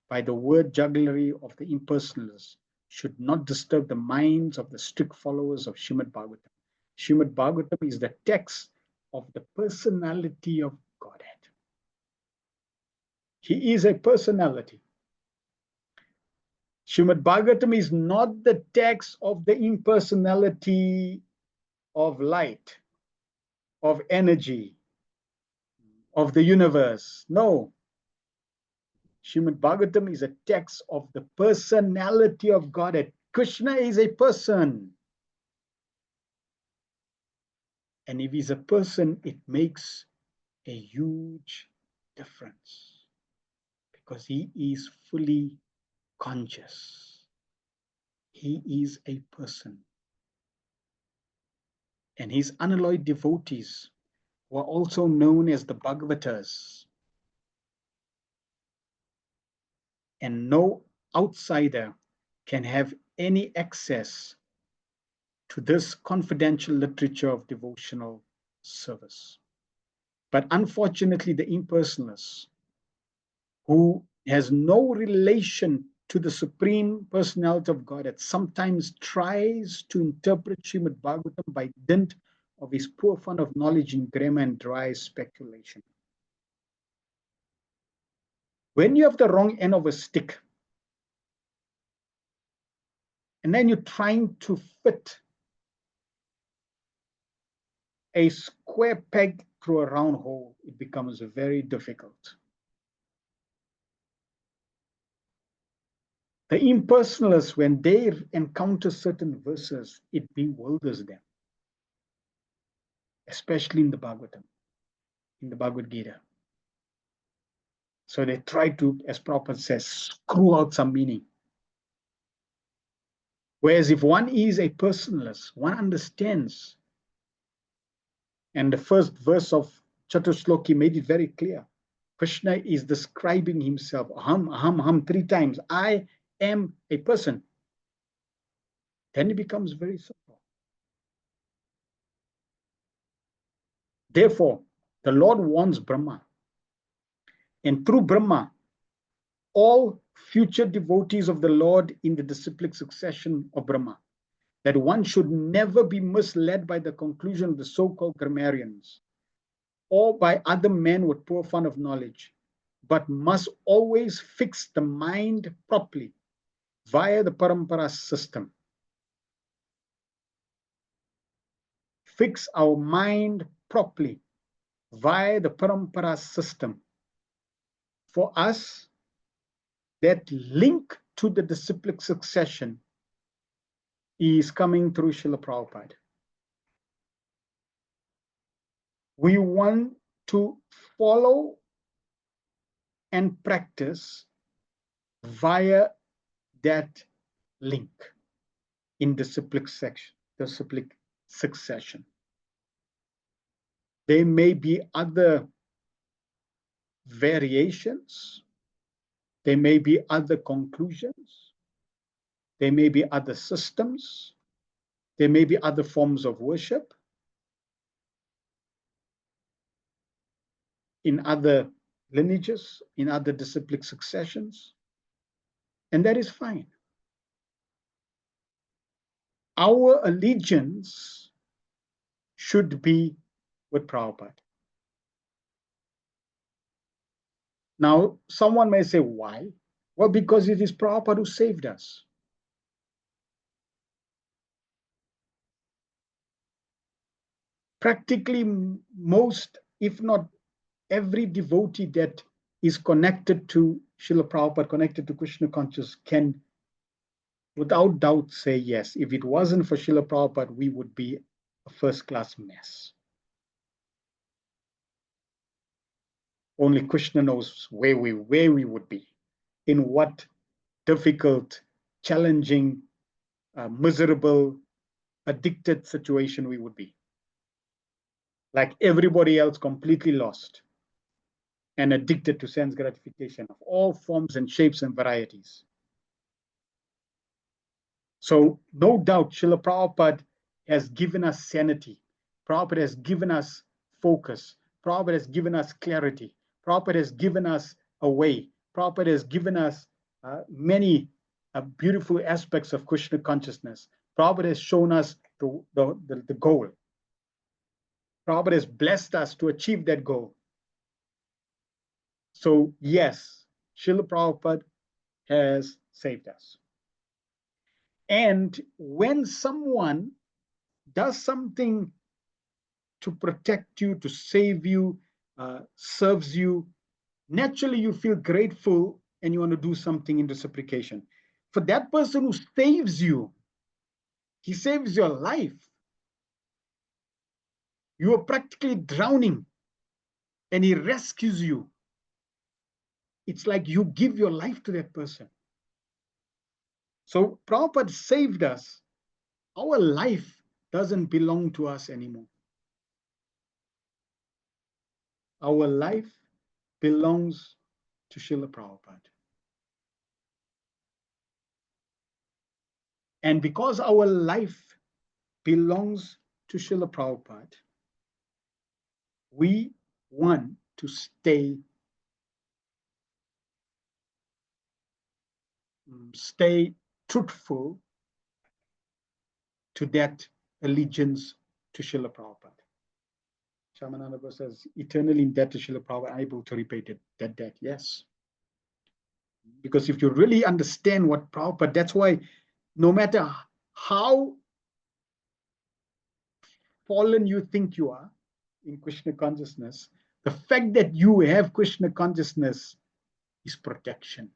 by the word jugglery of the impersonalists should not disturb the minds of the strict followers of Srimad Bhagavatam. Srimad Bhagavatam is the text of the personality of Godhead. He is a personality. Srimad Bhagavatam is not the text of the impersonality of light, of energy, of the universe. No. Srimad Bhagavatam is a text of the personality of Godhead. Krishna is a person. And if he's a person, it makes a huge difference because he is fully conscious. He is a person. And his unalloyed devotees were also known as the Bhagavatas. And no outsider can have any access to this confidential literature of devotional service. But unfortunately, the impersonalists, who has no relation to the Supreme Personality of Godhead, sometimes tries to interpret Srimad Bhagavatam by dint of his poor fund of knowledge in grammar and dry speculation. When you have the wrong end of a stick, and then you're trying to fit a square peg through a round hole, it becomes very difficult. The impersonalists, when they encounter certain verses, it bewilders them, especially in the Bhagavatam, in the Bhagavad Gita. So they try to, as Prabhupada says, screw out some meaning. Whereas if one is a personalist, one understands. And the first verse of Chatushloki made it very clear. Krishna is describing himself, aham, aham, aham, 3 times. I am a person. Then it becomes very simple. Therefore, the Lord wants Brahma. And through Brahma, all future devotees of the Lord in the disciplic succession of Brahma, that one should never be misled by the conclusion of the so-called grammarians or by other men with poor fund of knowledge, but must always fix the mind properly via the parampara system. Fix our mind properly via the parampara system. For us, that link to the disciplic succession is coming through Srila Prabhupada. We want to follow and practice via that link in disciplic succession. There may be other variations, there may be other conclusions, there may be other systems, there may be other forms of worship in other lineages, in other disciplic successions, and that is fine. Our allegiance should be with Prabhupada. Now, someone may say, why? Well, because it is Prabhupada who saved us. Practically most, if not every devotee that is connected to Srila Prabhupada, connected to Krishna consciousness, can without doubt say yes. If it wasn't for Srila Prabhupada, we would be a first-class mess. Only Krishna knows where we would be, in what difficult, challenging, miserable, addicted situation we would be. Like everybody else, completely lost and addicted to sense gratification of all forms and shapes and varieties. So no doubt, Srila Prabhupada has given us sanity. Prabhupada has given us focus. Prabhupada has given us clarity. Prabhupada has given us a way. Prabhupada has given us many beautiful aspects of Krishna consciousness. Prabhupada has shown us the goal. Prabhupada has blessed us to achieve that goal. So yes, Srila Prabhupada has saved us. And when someone does something to protect you, to save you, serves you, naturally you feel grateful and you want to do something in reciprocation. For that person who saves you, he saves your life. You are practically drowning and he rescues you. It's like you give your life to that person. So Prabhupada saved us. Our life doesn't belong to us anymore. Our life belongs to Srila Prabhupada. And because our life belongs to Srila Prabhupada, we want to stay truthful to that allegiance to Srila Prabhupada. Shamananda says, eternally in debt to Srila Prabhupada, able to repay that debt. Yes. Because if you really understand what Prabhupada, that's why no matter how fallen you think you are in Krishna consciousness, the fact that you have Krishna consciousness is protection.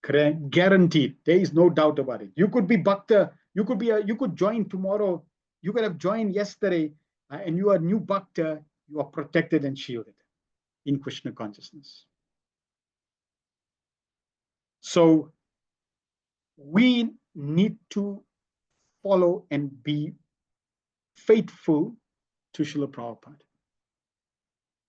Guaranteed. There is no doubt about it. You could be Bhakta, you could join tomorrow, you could have joined yesterday, and you are new Bhakta, you are protected and shielded in Krishna consciousness. So we need to follow and be faithful to Srila Prabhupada.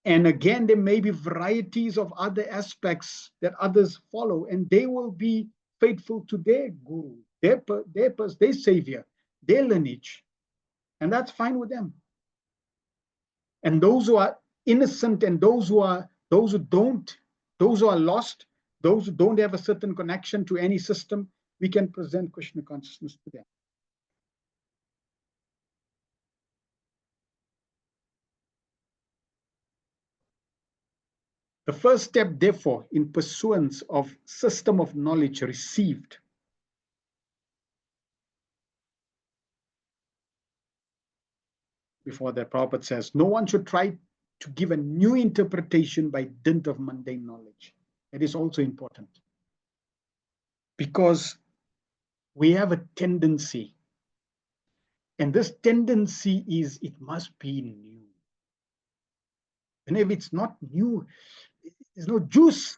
And again, there may be varieties of other aspects that others follow, and they will be faithful to their guru, their savior, their lineage, and that's fine with them. And those who are innocent and those who are lost, those who don't have a certain connection to any system, we can present Krishna consciousness to them. The first step, therefore, in pursuance of system of knowledge received before that, Prabhupada says, no one should try to give a new interpretation by dint of mundane knowledge. It is also important. Because we have a tendency, and this tendency is it must be new. And if it's not new, there's no juice.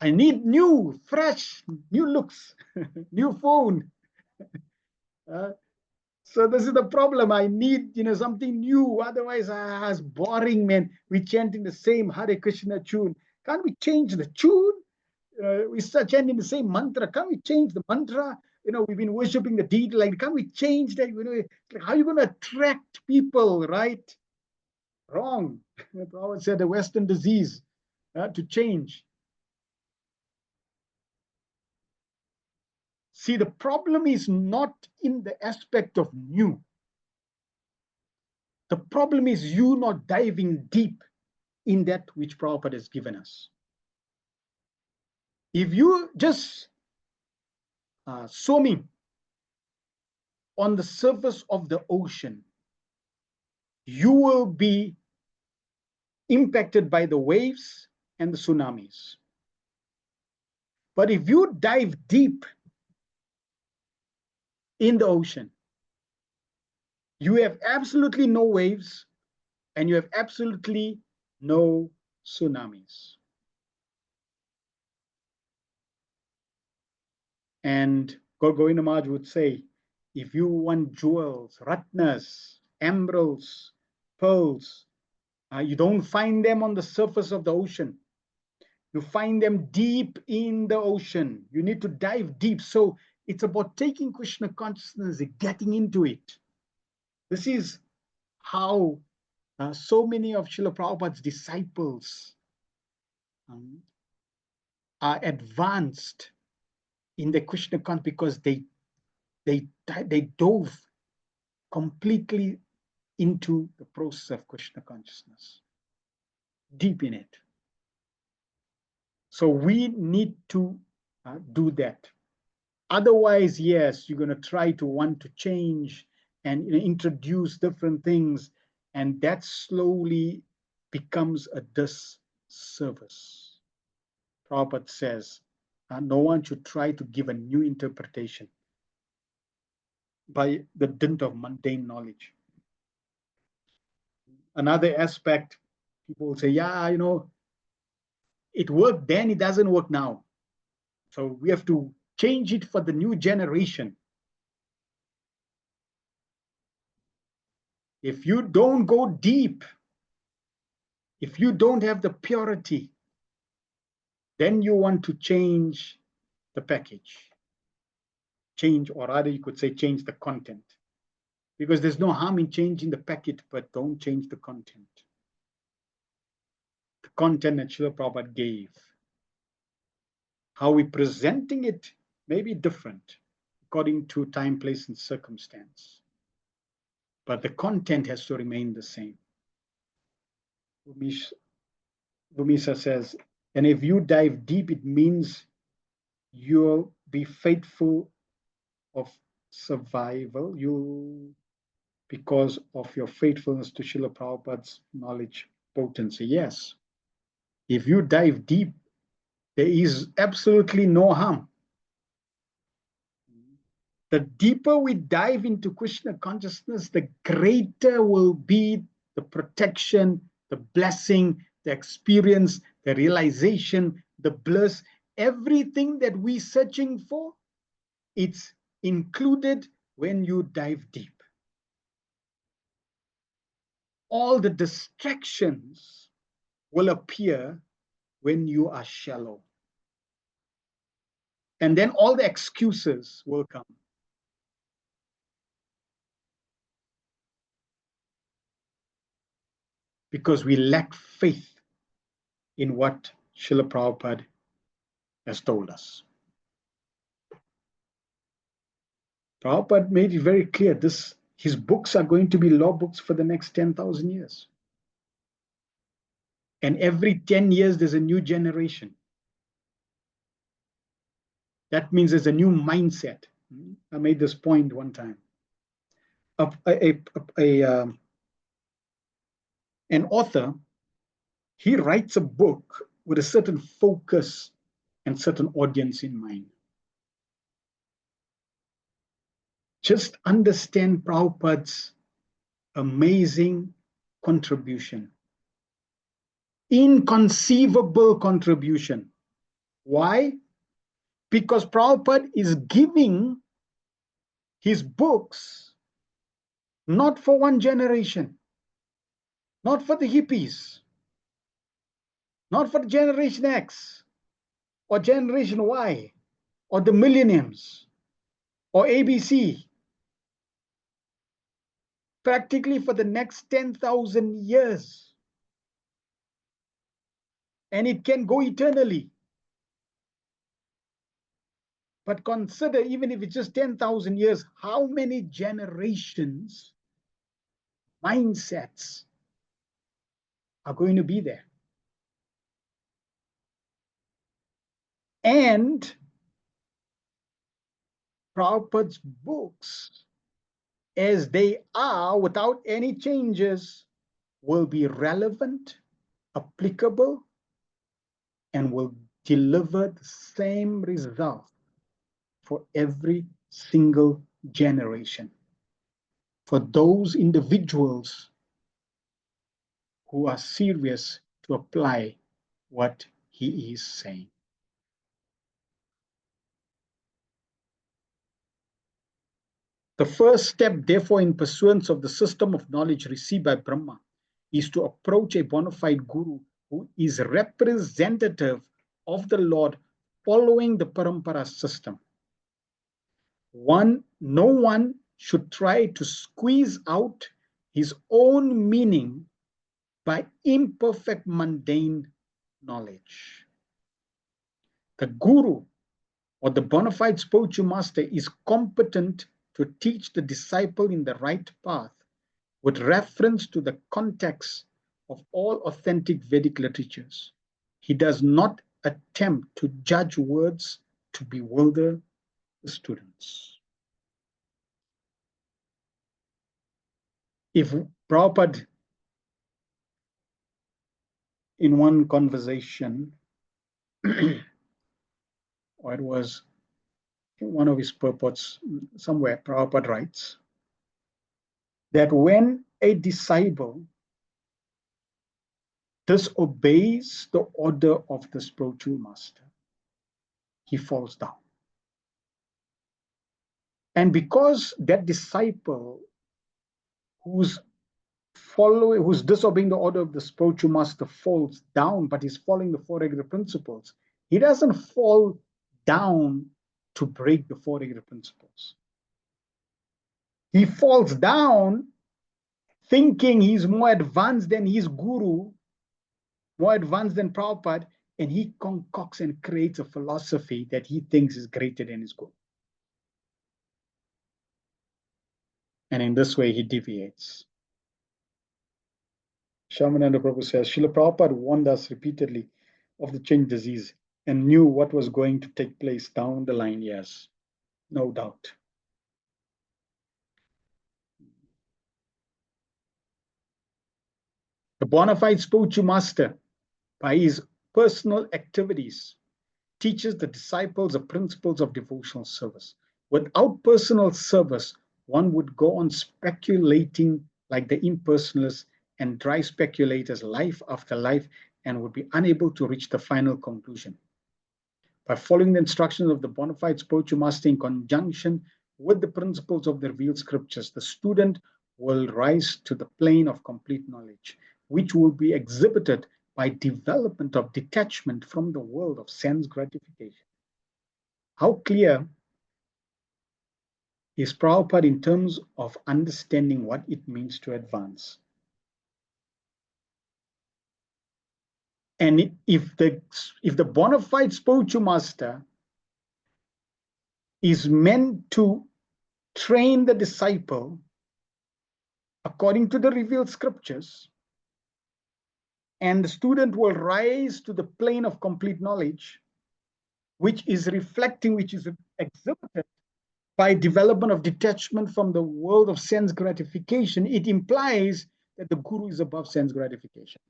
I need new, fresh, new looks, new phone. So this is the problem. I need, something new. Otherwise, it's boring, man. We chanting the same Hare Krishna tune. Can't we change the tune? We start chanting the same mantra. Can't we change the mantra? We've been worshiping the deity. Like, can't we change that? How are you going to attract people, right? Wrong. Prabhupada said a Western disease to change. See, the problem is not in the aspect of new. The problem is you not diving deep in that which Prabhupada has given us. If you just swimming on the surface of the ocean, you will be impacted by the waves and the tsunamis. But if you dive deep in the ocean, you have absolutely no waves and you have absolutely no tsunamis. And Govinda Maharaj would say, if you want jewels, ratnas, emeralds, pearls, you don't find them on the surface of the ocean. You find them deep in the ocean. You need to dive deep. So it's about taking Krishna consciousness and getting into it. This is how so many of Srila Prabhupada's disciples are advanced in the Krishna consciousness because they dove completely into the process of Krishna consciousness, deep in it. So we need to do that. Otherwise, yes, you're going to try to want to change and introduce different things, and that slowly becomes a disservice. Prabhupada says, no one should try to give a new interpretation by the dint of mundane knowledge. Another aspect, people will say, yeah, it worked then, it doesn't work now. So we have to change it for the new generation. If you don't go deep, if you don't have the purity, then you want to change the package. Change, or rather you could say change the content. Because there's no harm in changing the packet, but don't change the content. The content that Srila Prabhupada gave. How we're presenting it may be different according to time, place, and circumstance. But the content has to remain the same. Bhumisa says, and if you dive deep, it means you'll be faithful of survival. Because of your faithfulness to Srila Prabhupada's knowledge potency. Yes. If you dive deep, there is absolutely no harm. The deeper we dive into Krishna consciousness, the greater will be the protection, the blessing, the experience, the realization, the bliss, everything that we're searching for, it's included when you dive deep. All the distractions will appear when you are shallow. And then all the excuses will come. Because we lack faith in what Srila Prabhupada has told us. Prabhupada made it very clear, his books are going to be law books for the next 10,000 years. And every 10 years, there's a new generation. That means there's a new mindset. I made this point one time. An author, he writes a book with a certain focus and certain audience in mind. Just understand Prabhupada's amazing contribution. Inconceivable contribution. Why? Because Prabhupada is giving his books not for one generation, not for the hippies, not for Generation X or Generation Y or the millenniums or ABC. Practically for the next 10,000 years. And it can go eternally. But consider, even if it's just 10,000 years, how many generations, mindsets are going to be there. And Prabhupada's books, as they are, without any changes, will be relevant, applicable, and will deliver the same result for every single generation. For those individuals who are serious to apply what he is saying. The first step, therefore, in pursuance of the system of knowledge received by Brahma is to approach a bona fide guru who is representative of the Lord following the Parampara system. No one should try to squeeze out his own meaning by imperfect mundane knowledge. The guru or the bona fide spiritual master is competent to teach the disciple in the right path with reference to the context of all authentic Vedic literatures. He does not attempt to judge words to bewilder the students. If Prabhupada, in one conversation, or it was in one of his purports somewhere, Prabhupada writes that when a disciple disobeys the order of the spiritual master, he falls down. And because that disciple who's disobeying the order of the spiritual master falls down, but he's following the four regular principles, he doesn't fall down to break the four regular principles. He falls down thinking he's more advanced than his guru, more advanced than Prabhupada, and he concocts and creates a philosophy that he thinks is greater than his guru. And in this way, he deviates. Shamananda Prabhu says, Srila Prabhupada warned us repeatedly of the change disease. and knew what was going to take place down the line, yes, no doubt. The bona fide spiritual master, by his personal activities, teaches the disciples the principles of devotional service. Without personal service, one would go on speculating like the impersonalists and dry speculators life after life and would be unable to reach the final conclusion. By following the instructions of the bona fide spiritual master in conjunction with the principles of the revealed scriptures, the student will rise to the plane of complete knowledge, which will be exhibited by development of detachment from the world of sense gratification. How clear is Prabhupada in terms of understanding what it means to advance? And if the bona fide spiritual master is meant to train the disciple according to the revealed scriptures, and the student will rise to the plane of complete knowledge, which is reflecting, which is exhibited by development of detachment from the world of sense gratification, it implies that the guru is above sense gratification.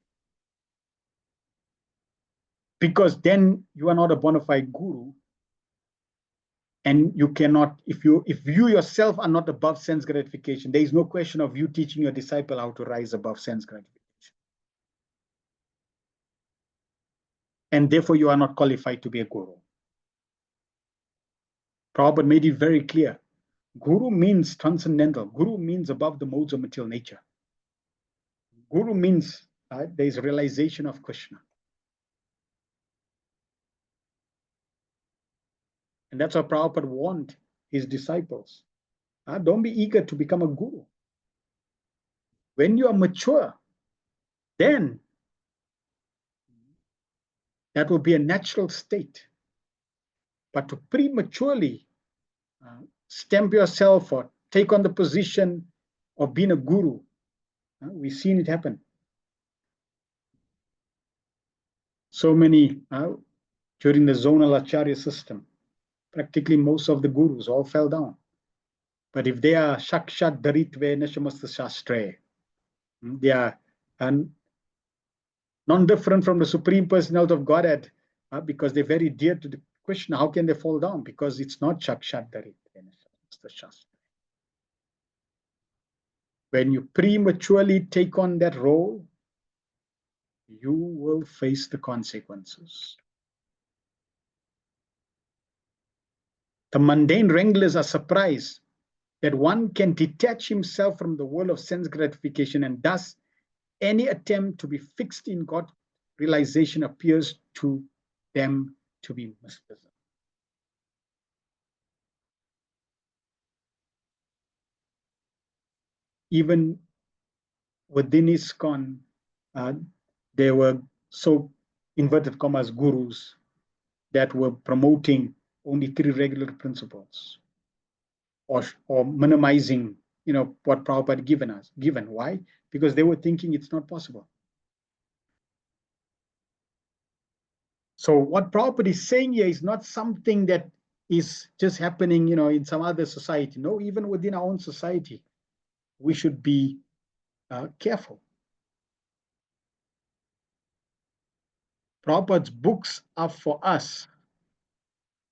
Because then you are not a bona fide guru, and you cannot, if you yourself are not above sense gratification, there is no question of you teaching your disciple how to rise above sense gratification. And therefore you are not qualified to be a guru. Prabhupada made it very clear. Guru means transcendental. Guru means above the modes of material nature. Guru means there is realization of Krishna. And that's what Prabhupada warned his disciples. Don't be eager to become a guru. When you are mature, then that will be a natural state. But to prematurely stamp yourself or take on the position of being a guru, we've seen it happen. So many during the zonal acharya system, practically most of the gurus all fell down. But if they are shakshat dharitve nashamasta shastre, they are non-different from the Supreme Personality of Godhead, because they're very dear to the Krishna. How can they fall down? Because it's not shakshat dharitve nashamasta shastre. When you prematurely take on that role, you will face the consequences. The mundane wranglers are surprised that one can detach himself from the world of sense gratification, and thus any attempt to be fixed in God realization appears to them to be misplaced. Even within ISKCON, there were so inverted commas gurus that were promoting only 3 regular principles, or minimizing, what Prabhupada given. Why? Because they were thinking it's not possible. So what Prabhupada is saying here is not something that is just happening, in some other society. No, even within our own society, we should be careful. Prabhupada's books are for us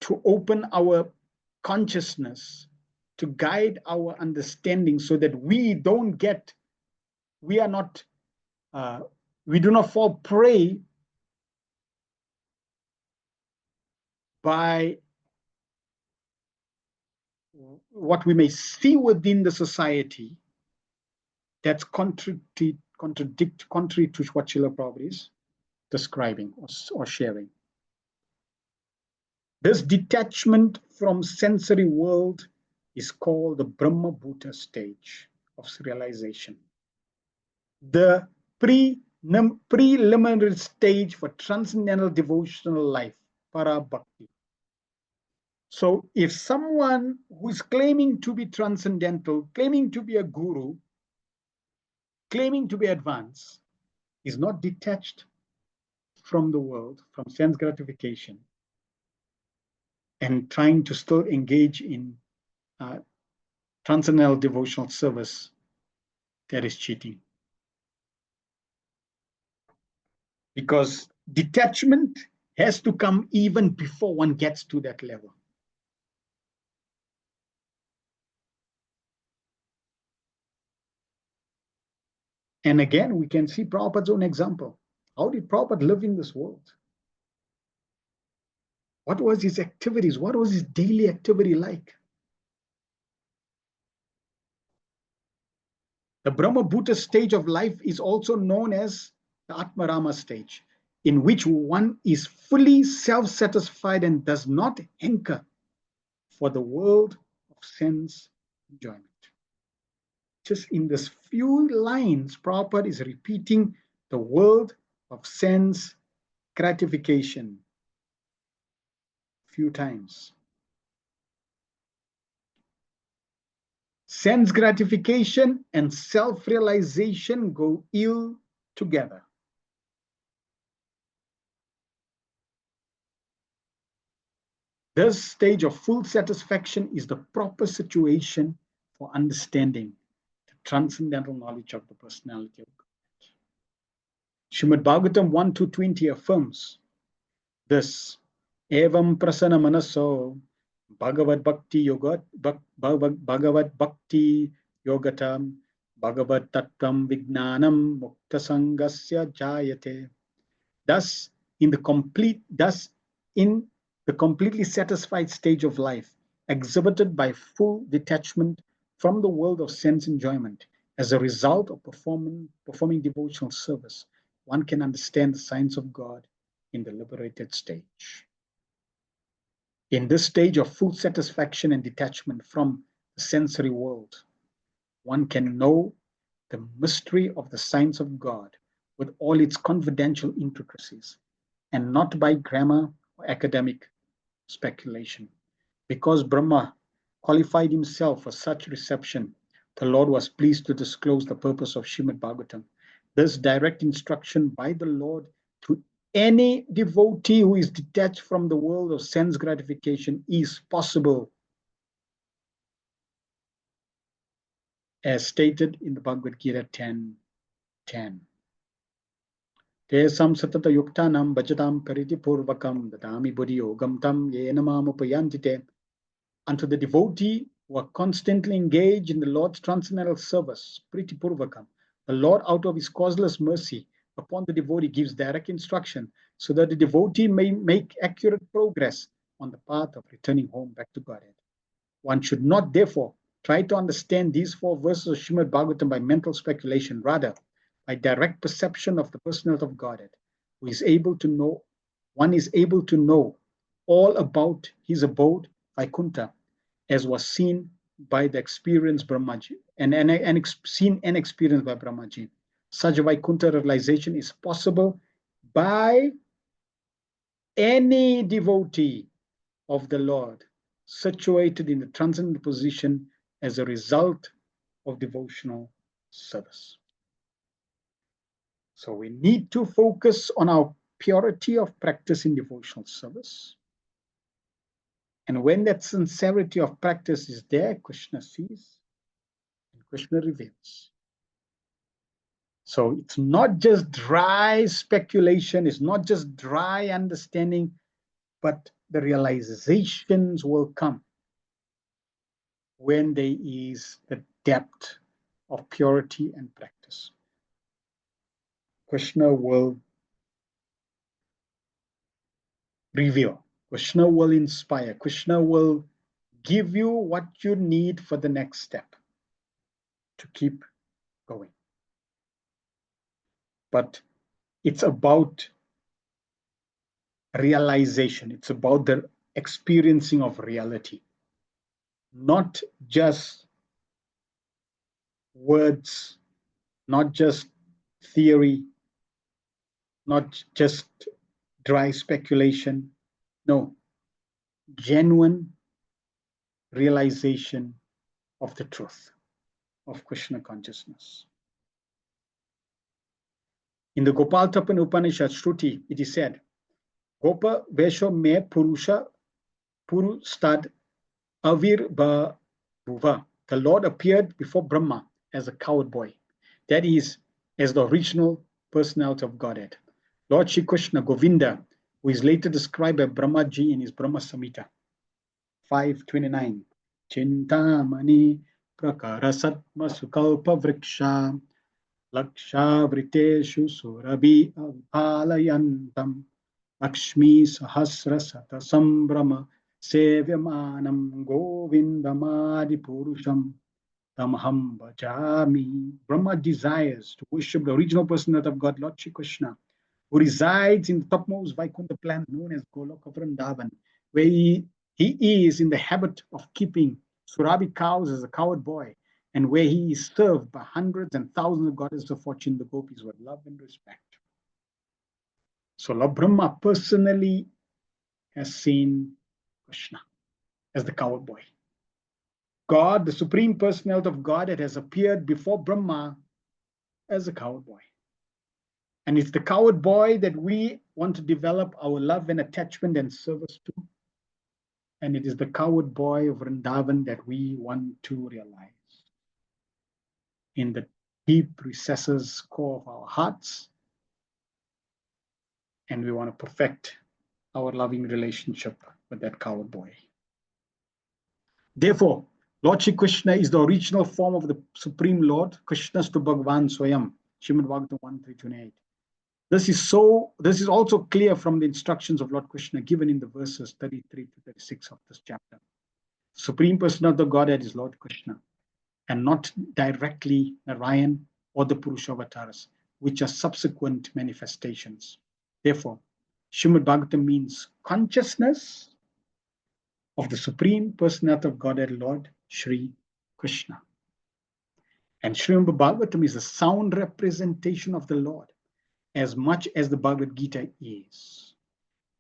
to open our consciousness, to guide our understanding, so that we do not fall prey by what we may see within the society that's contrary to what Srila Prabhupada is describing or sharing. This detachment from sensory world is called the Brahma Bhuta stage of realization. The preliminary stage for transcendental devotional life, para bhakti. So if someone who is claiming to be transcendental, claiming to be a guru, claiming to be advanced, is not detached from the world, from sense gratification, and trying to still engage in transcendental devotional service, that is cheating. Because detachment has to come even before one gets to that level. And again, we can see Prabhupada's own example. How did Prabhupada live in this world? What was his activities? What was his daily activity like? The Brahma Bhuta stage of life is also known as the Atmarama stage, in which one is fully self-satisfied and does not hanker for the world of sense enjoyment. Just in this few lines, Prabhupada is repeating the world of sense gratification a few times. Sense gratification and self-realization go ill together. This stage of full satisfaction is the proper situation for understanding the transcendental knowledge of the personality of God. Srimad Bhagavatam 1-20 affirms this. Evam prasana manaso Bhagavad Bhakti Yogat Bhagavad Bhakti Yogatam Bhagavad Tattvam Vignanam Mukta Sangasya Jayate. Thus, in the completely satisfied stage of life, exhibited by full detachment from the world of sense enjoyment, as a result of performing devotional service, one can understand the science of God in the liberated stage. In this stage of full satisfaction and detachment from the sensory world, one can know the mystery of the science of God with all its confidential intricacies, and not by grammar or academic speculation. Because Brahma qualified himself for such reception, the Lord was pleased to disclose the purpose of Srimad Bhagavatam. This direct instruction by the Lord to any devotee who is detached from the world of sense gratification is possible, as stated in the Bhagavad Gita 10:10. Tesam satata yuktanam bhajatam pariti purvakam dadami buddhi yogam tam yena mamupayantite. Unto the devotee who are constantly engaged in the Lord's transcendental service, priti purvakam, the Lord, out of his causeless mercy upon the devotee, gives direct instruction so that the devotee may make accurate progress on the path of returning home back to Godhead. One should not, therefore, try to understand these 4 verses of Srimad Bhagavatam by mental speculation, rather by direct perception of the personality of Godhead, who is able to know, one is able to know all about his abode, Vaikuntha, as was seen by the experienced Brahmaji, and seen and experienced by Brahmaji. Such Vaikuntha realization is possible by any devotee of the Lord situated in the transcendental position as a result of devotional service. So we need to focus on our purity of practice in devotional service. And when that sincerity of practice is there, Krishna sees and Krishna reveals. So it's not just dry speculation, it's not just dry understanding, but the realizations will come when there is the depth of purity and practice. Krishna will reveal, Krishna will inspire, Krishna will give you what you need for the next step to keep going. But it's about realization, it's about the experiencing of reality, not just words, not just theory, not just dry speculation. No, genuine realization of the truth of Krishna consciousness. In the Gopal Tapan Upanishad Shruti, it is said, Gopa Vesho Me Purusha Purustad Avirbhuva. The Lord appeared before Brahma as a coward boy. That is, as the original personality of Godhead. Lord Shri Krishna Govinda, who is later described by Brahmaji in his Brahma Samhita 5:29. Chintamani prakara satma sukalpa vriksha laksha vriteshu surabhi avpalayantam Lakshmi Sahasra Sata Sambrama Sevyamanam Govindamadi Purusham Tamaham Bhajami. Brahma desires to worship the original personality of God, Lord Shri Krishna, who resides in the topmost Vaikuntha planet known as Goloka Vrindavan, where he is in the habit of keeping Surabhi cows as a coward boy, and where he is served by hundreds and thousands of goddesses of fortune, the gopis, with love and respect. So Lord Brahma personally has seen Krishna as the coward boy. God, the Supreme Personality of Godhead, has appeared before Brahma as a coward boy. And it's the coward boy that we want to develop our love and attachment and service to. And it is the coward boy of Vrindavan that we want to realize in the deep recesses, core of our hearts. And we want to perfect our loving relationship with that coward boy. Therefore, Lord Shri Krishna is the original form of the Supreme Lord, Krishnastu Bhagavan Swayam, Srimad Bhagavatam 1:328. This is also clear from the instructions of Lord Krishna given in the verses 33 to 36 of this chapter. Supreme Person of the Godhead is Lord Krishna, and not directly Narayan or the Purusha avatars, which are subsequent manifestations. Therefore, Srimad Bhagavatam means consciousness of the Supreme Personality of Godhead, Lord Shri Krishna. And Srimad Bhagavatam is a sound representation of the Lord, as much as the Bhagavad Gita is.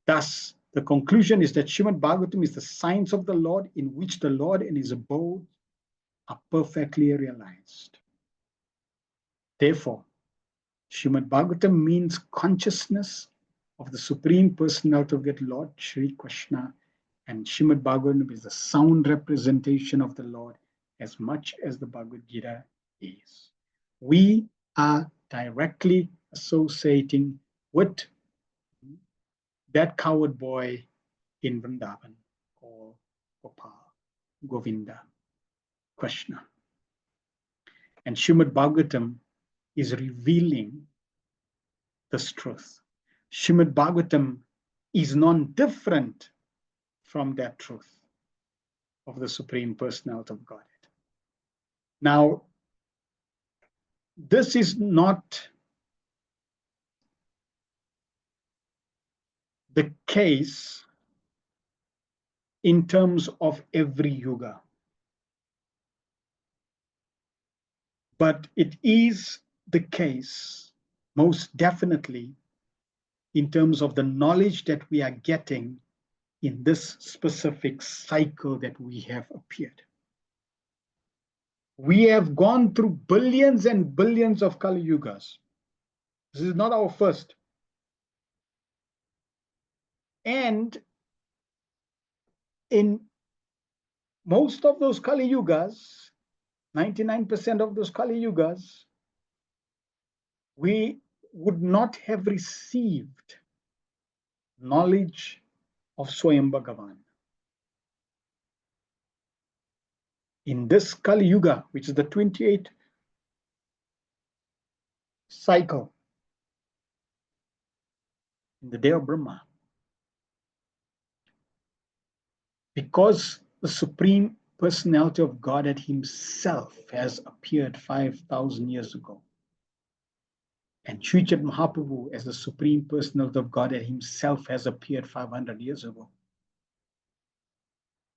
Thus, the conclusion is that Srimad Bhagavatam is the science of the Lord, in which the Lord and his abode are perfectly realized. Therefore, Srimad Bhagavatam means consciousness of the Supreme Personality of that Lord Shri Krishna, and Srimad Bhagavatam is the sound representation of the Lord, as much as the Bhagavad Gita is. We are directly associating with that coward boy in Vrindavan called Gopal, Govinda, Krishna. And Srimad Bhagavatam is revealing this truth. Srimad Bhagavatam is non-different from that truth of the Supreme Personality of Godhead. Now, this is not the case in terms of every yuga, but it is the case most definitely in terms of the knowledge that we are getting in this specific cycle that we have appeared. We have gone through billions and billions of Kali Yugas. This is not our first. And in most of those Kali Yugas, 99% of those Kali Yugas, we would not have received knowledge of Swayam Bhagavan. In this Kali Yuga, which is the 28th cycle, in the day of Brahma, because the Supreme Personality of Godhead himself has appeared 5,000 years ago, and Sri Chaitanya Mahaprabhu as the Supreme Personality of Godhead himself has appeared 500 years ago.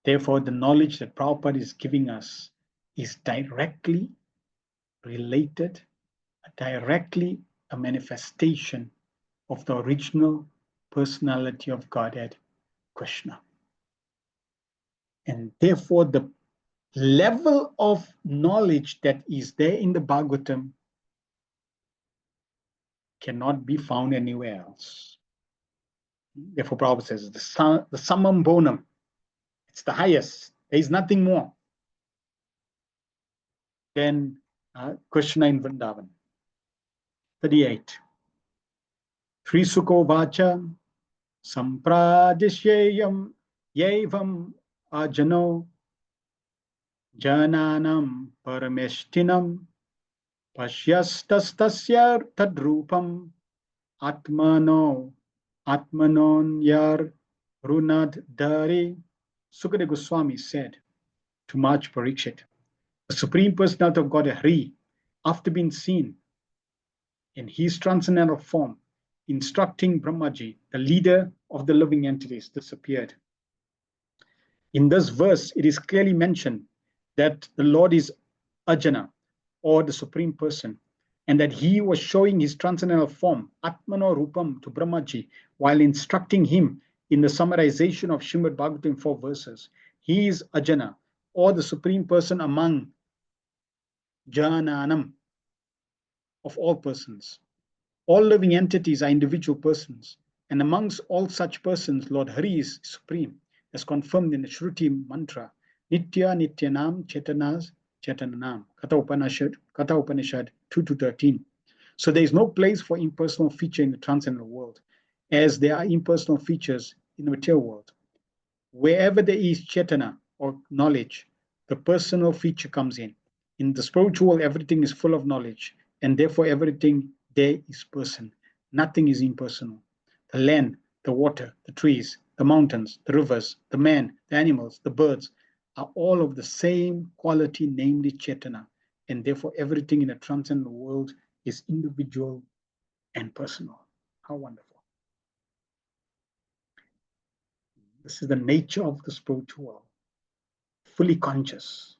Therefore, the knowledge that Prabhupada is giving us is directly related, directly a manifestation of the original personality of Godhead, Krishna. And therefore, the level of knowledge that is there in the Bhagavatam cannot be found anywhere else. Therefore, Prabhupada says the summum bonum, It's the highest. There is nothing more than Krishna in Vrindavan. 38. Sri Sukho Vacha Sampradishyayam Yevam Ajano Jananam Parameshtinam Pashyastastasya Tadrupam Atmano Atmanonyar Runad Dari. Sukadeva Goswami said to Maj Parikshit, the Supreme Personality of God, Hari, after being seen in his transcendental form, instructing Brahmaji, the leader of the living entities, disappeared. In this verse, it is clearly mentioned that the Lord is Ajana, or the Supreme Person, and that he was showing his transcendental form, Atmano Rupam, to Brahmaji, while instructing him in the summarization of Srimad Bhagavatam in 4 verses. He is Ajana, or the Supreme Person among Jananam, of all persons. All living entities are individual persons, and amongst all such persons, Lord Hari is supreme, as confirmed in the Shruti mantra, Nitya Nityanam Chetanas Chetananam, Katha Upanishad 2-13. So there is no place for impersonal feature in the transcendental world, as there are impersonal features in the material world. Wherever there is Chetana, or knowledge, the personal feature comes in. In the spiritual, everything is full of knowledge, and therefore everything there is person. Nothing is impersonal. The land, the water, the trees, the mountains, the rivers, the man, the animals, the birds are all of the same quality, namely Chetana, and therefore everything in the transcendental world is individual and personal. How wonderful. This is the nature of the spiritual world, fully conscious.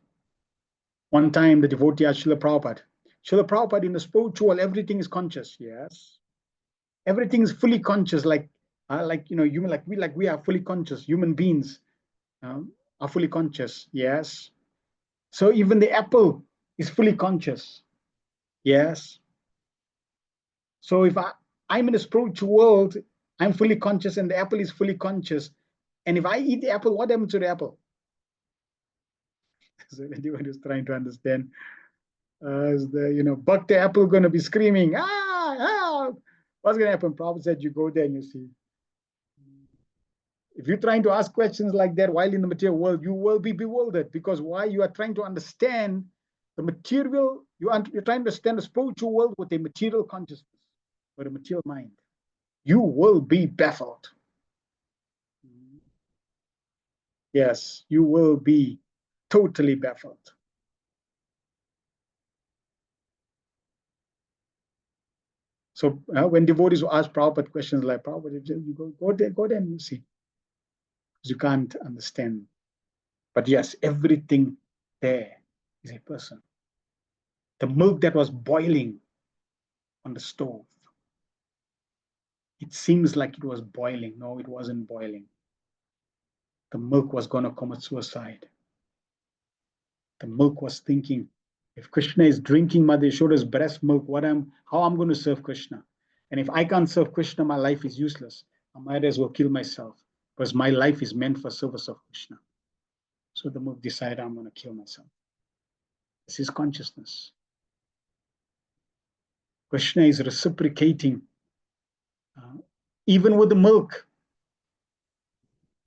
One time the devotee asked Srila Prabhupada, Srila Prabhupada, in the spiritual, everything is conscious. Yes. Everything is fully conscious, human, we are fully conscious. Human beings are fully conscious. Yes. So even the apple is fully conscious. Yes. So if I'm in the spiritual world, I'm fully conscious, and the apple is fully conscious. And if I eat the apple, what happens to the apple? So anyone who's trying to understand, is the buck the apple going to be screaming, what's going to happen? Prabhupada said, you go there and you see. If you're trying to ask questions like that while in the material world, you will be bewildered, because why? You are trying to understand the material, you're trying to understand the spiritual world with a material consciousness, with a material mind. You will be baffled. Yes, you will be totally baffled. So when devotees ask Prabhupada questions like, Prabhupada, you go there and you see. Because you can't understand. But yes, everything there is a person. The milk that was boiling on the stove, it seems like it was boiling. No, it wasn't boiling. The milk was going to commit suicide. The milk was thinking, if Krishna is drinking Mother Yashoda's breast milk, how I'm going to serve Krishna? And if I can't serve Krishna, my life is useless. I might as well kill myself, because my life is meant for service of Krishna. So the milk decided, I'm going to kill myself. This is consciousness. Krishna is reciprocating, even with the milk,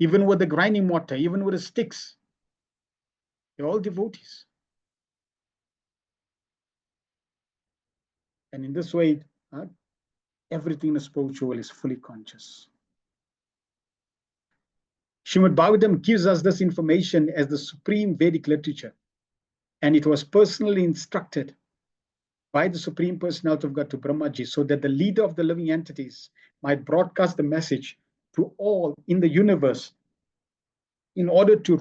even with the grinding water, even with the sticks. They're all devotees. And in this way, everything in the spiritual is fully conscious. Srimad Bhagavatam gives us this information as the supreme Vedic literature, and it was personally instructed by the Supreme Personality of God to Brahmaji, so that the leader of the living entities might broadcast the message to all in the universe in order to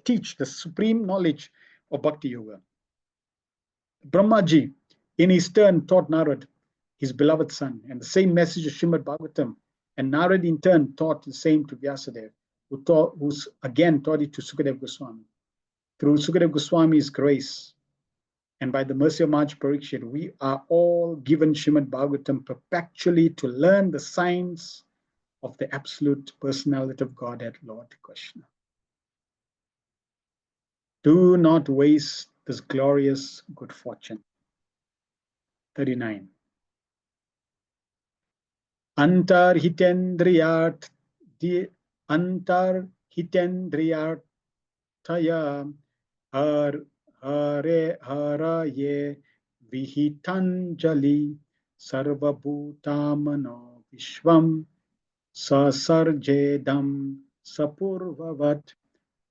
teach the supreme knowledge of Bhakti Yoga. Brahmaji, in his turn, taught Narad, his beloved son, and the same message of Srimad Bhagavatam, and Narad in turn taught the same to Vyasadeva, who again taught it to Sukadeva Goswami. Through Sukadeva Goswami's grace, and by the mercy of Maj Parikshit, we are all given Srimad Bhagavatam perpetually to learn the science of the absolute personality of Godhead, Lord Krishna. Do not waste this glorious good fortune. 39. Antar hitendriyat taya har haraye vihitanjali sarvabhutamano vishvam sasarjedam sapurvavat.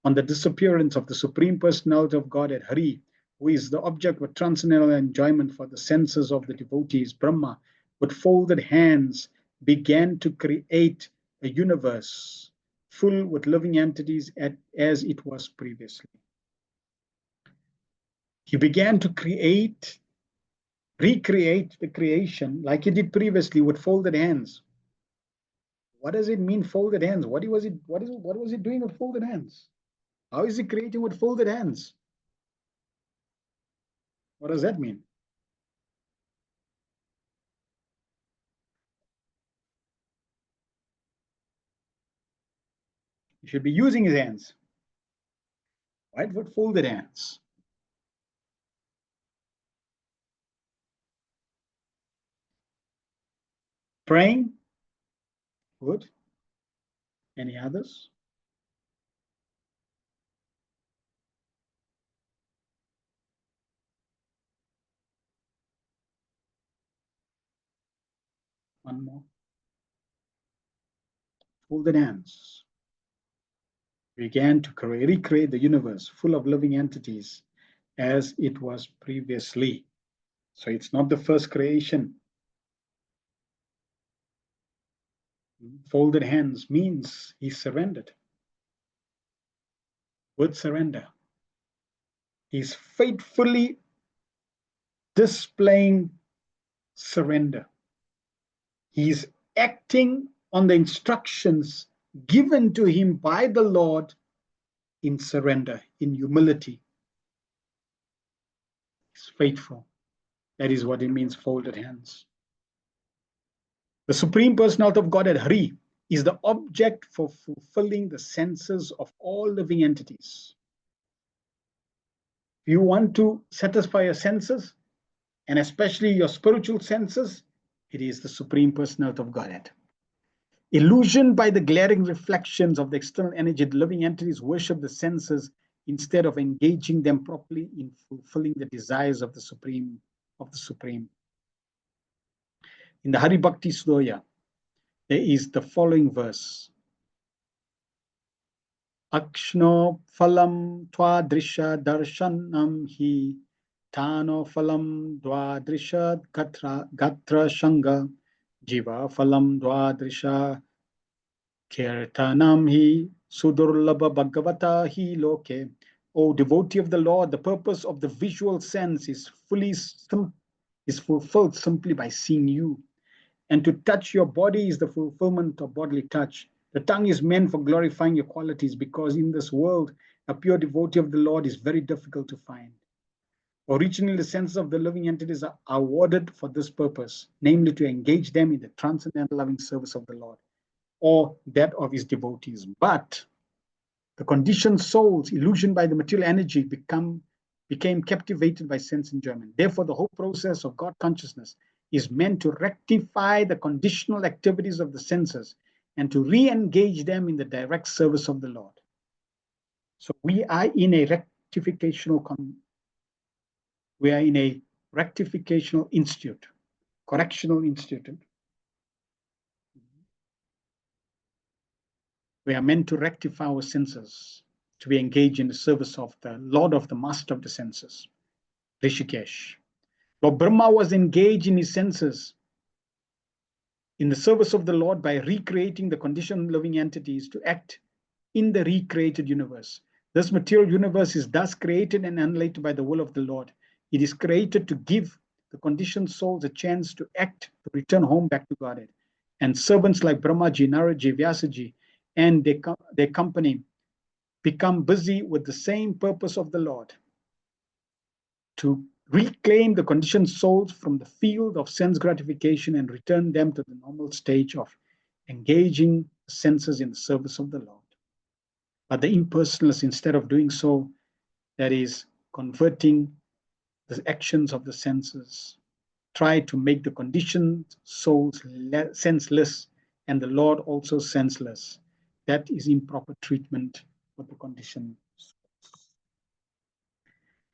On the disappearance of the Supreme Personality of Godhead, Hari, who is the object of transcendental enjoyment for the senses of the devotees, Brahma, with folded hands, began to create a universe full with living entities as it was previously. He began to recreate the creation like he did previously with folded hands. What does it mean, folded hands? What was he doing with folded hands? How is he creating with folded hands? What does that mean? He should be using his hands. Right? With folded hands. Praying. Good. Any others? One more. Folded hands. Began to recreate the universe full of living entities as it was previously. So it's not the first creation. Folded hands means he surrendered. With surrender. He's faithfully displaying surrender. He's acting on the instructions given to him by the Lord in surrender, in humility. He's faithful. That is what it means, folded hands. The Supreme Personality of Godhead, Hari, is the object for fulfilling the senses of all living entities. If you want to satisfy your senses, and especially your spiritual senses, it is the Supreme Personality of Godhead. Illusioned by the glaring reflections of the external energy, the living entities worship the senses instead of engaging them properly in fulfilling the desires of the Supreme. In the Hari Bhakti Sloya, there is the following verse. Akshno phalam twadrisha darshanam hi tano phalam dwadrisha gatra shanga jiva phalam dwadrisha kirtanam hi sudurlabha bhagavata hi loke. O devotee of the Lord, the purpose of the visual sense is fulfilled simply by seeing you. And to touch your body is the fulfillment of bodily touch. The tongue is meant for glorifying your qualities, because in this world, a pure devotee of the Lord is very difficult to find. Originally, the senses of the living entities are awarded for this purpose, namely to engage them in the transcendental loving service of the Lord, or that of his devotees. But the conditioned souls, illusioned by the material energy, became captivated by sense enjoyment. Therefore, the whole process of God consciousness is meant to rectify the conditional activities of the senses and to re-engage them in the direct service of the Lord. So we are in a rectificational institute, correctional institute. We are meant to rectify our senses, to be engaged in the service of the Lord, of the Master of the senses, Rishikesh. Lord Brahma was engaged in his senses in the service of the Lord by recreating the conditioned living entities to act in the recreated universe. This material universe is thus created and annihilated by the will of the Lord. It is created to give the conditioned souls a chance to act, to return home back to Godhead. And servants like Brahmaji, Naraji, Vyasaji, and their company become busy with the same purpose of the Lord, to reclaim the conditioned souls from the field of sense gratification and return them to the normal stage of engaging the senses in the service of the Lord. But the impersonalists, instead of doing so, that is converting the actions of the senses, try to make the conditioned souls senseless, and the Lord also senseless. That is improper treatment for the conditioned souls.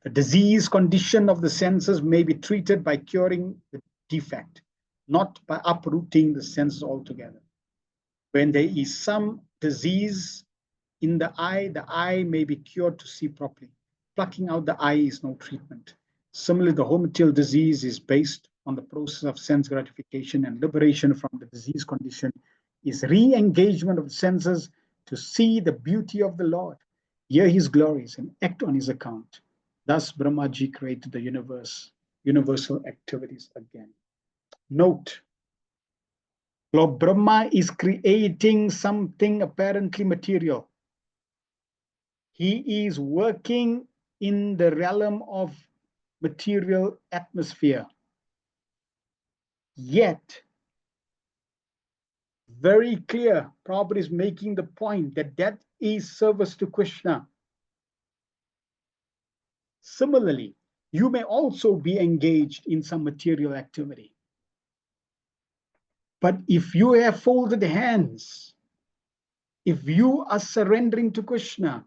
The disease condition of the senses may be treated by curing the defect, not by uprooting the senses altogether. When there is some disease in the eye may be cured to see properly. Plucking out the eye is no treatment. Similarly, the whole material disease is based on the process of sense gratification, and liberation from the disease condition is re-engagement of the senses to see the beauty of the Lord, hear his glories, and act on his account. Thus, Brahmaji created the universal activities again. Note, Lord Brahma is creating something apparently material. He is working in the realm of material atmosphere. Yet, very clear, Prabhupada is making the point that that is service to Krishna. Similarly, you may also be engaged in some material activity. But if you have folded hands, if you are surrendering to Krishna,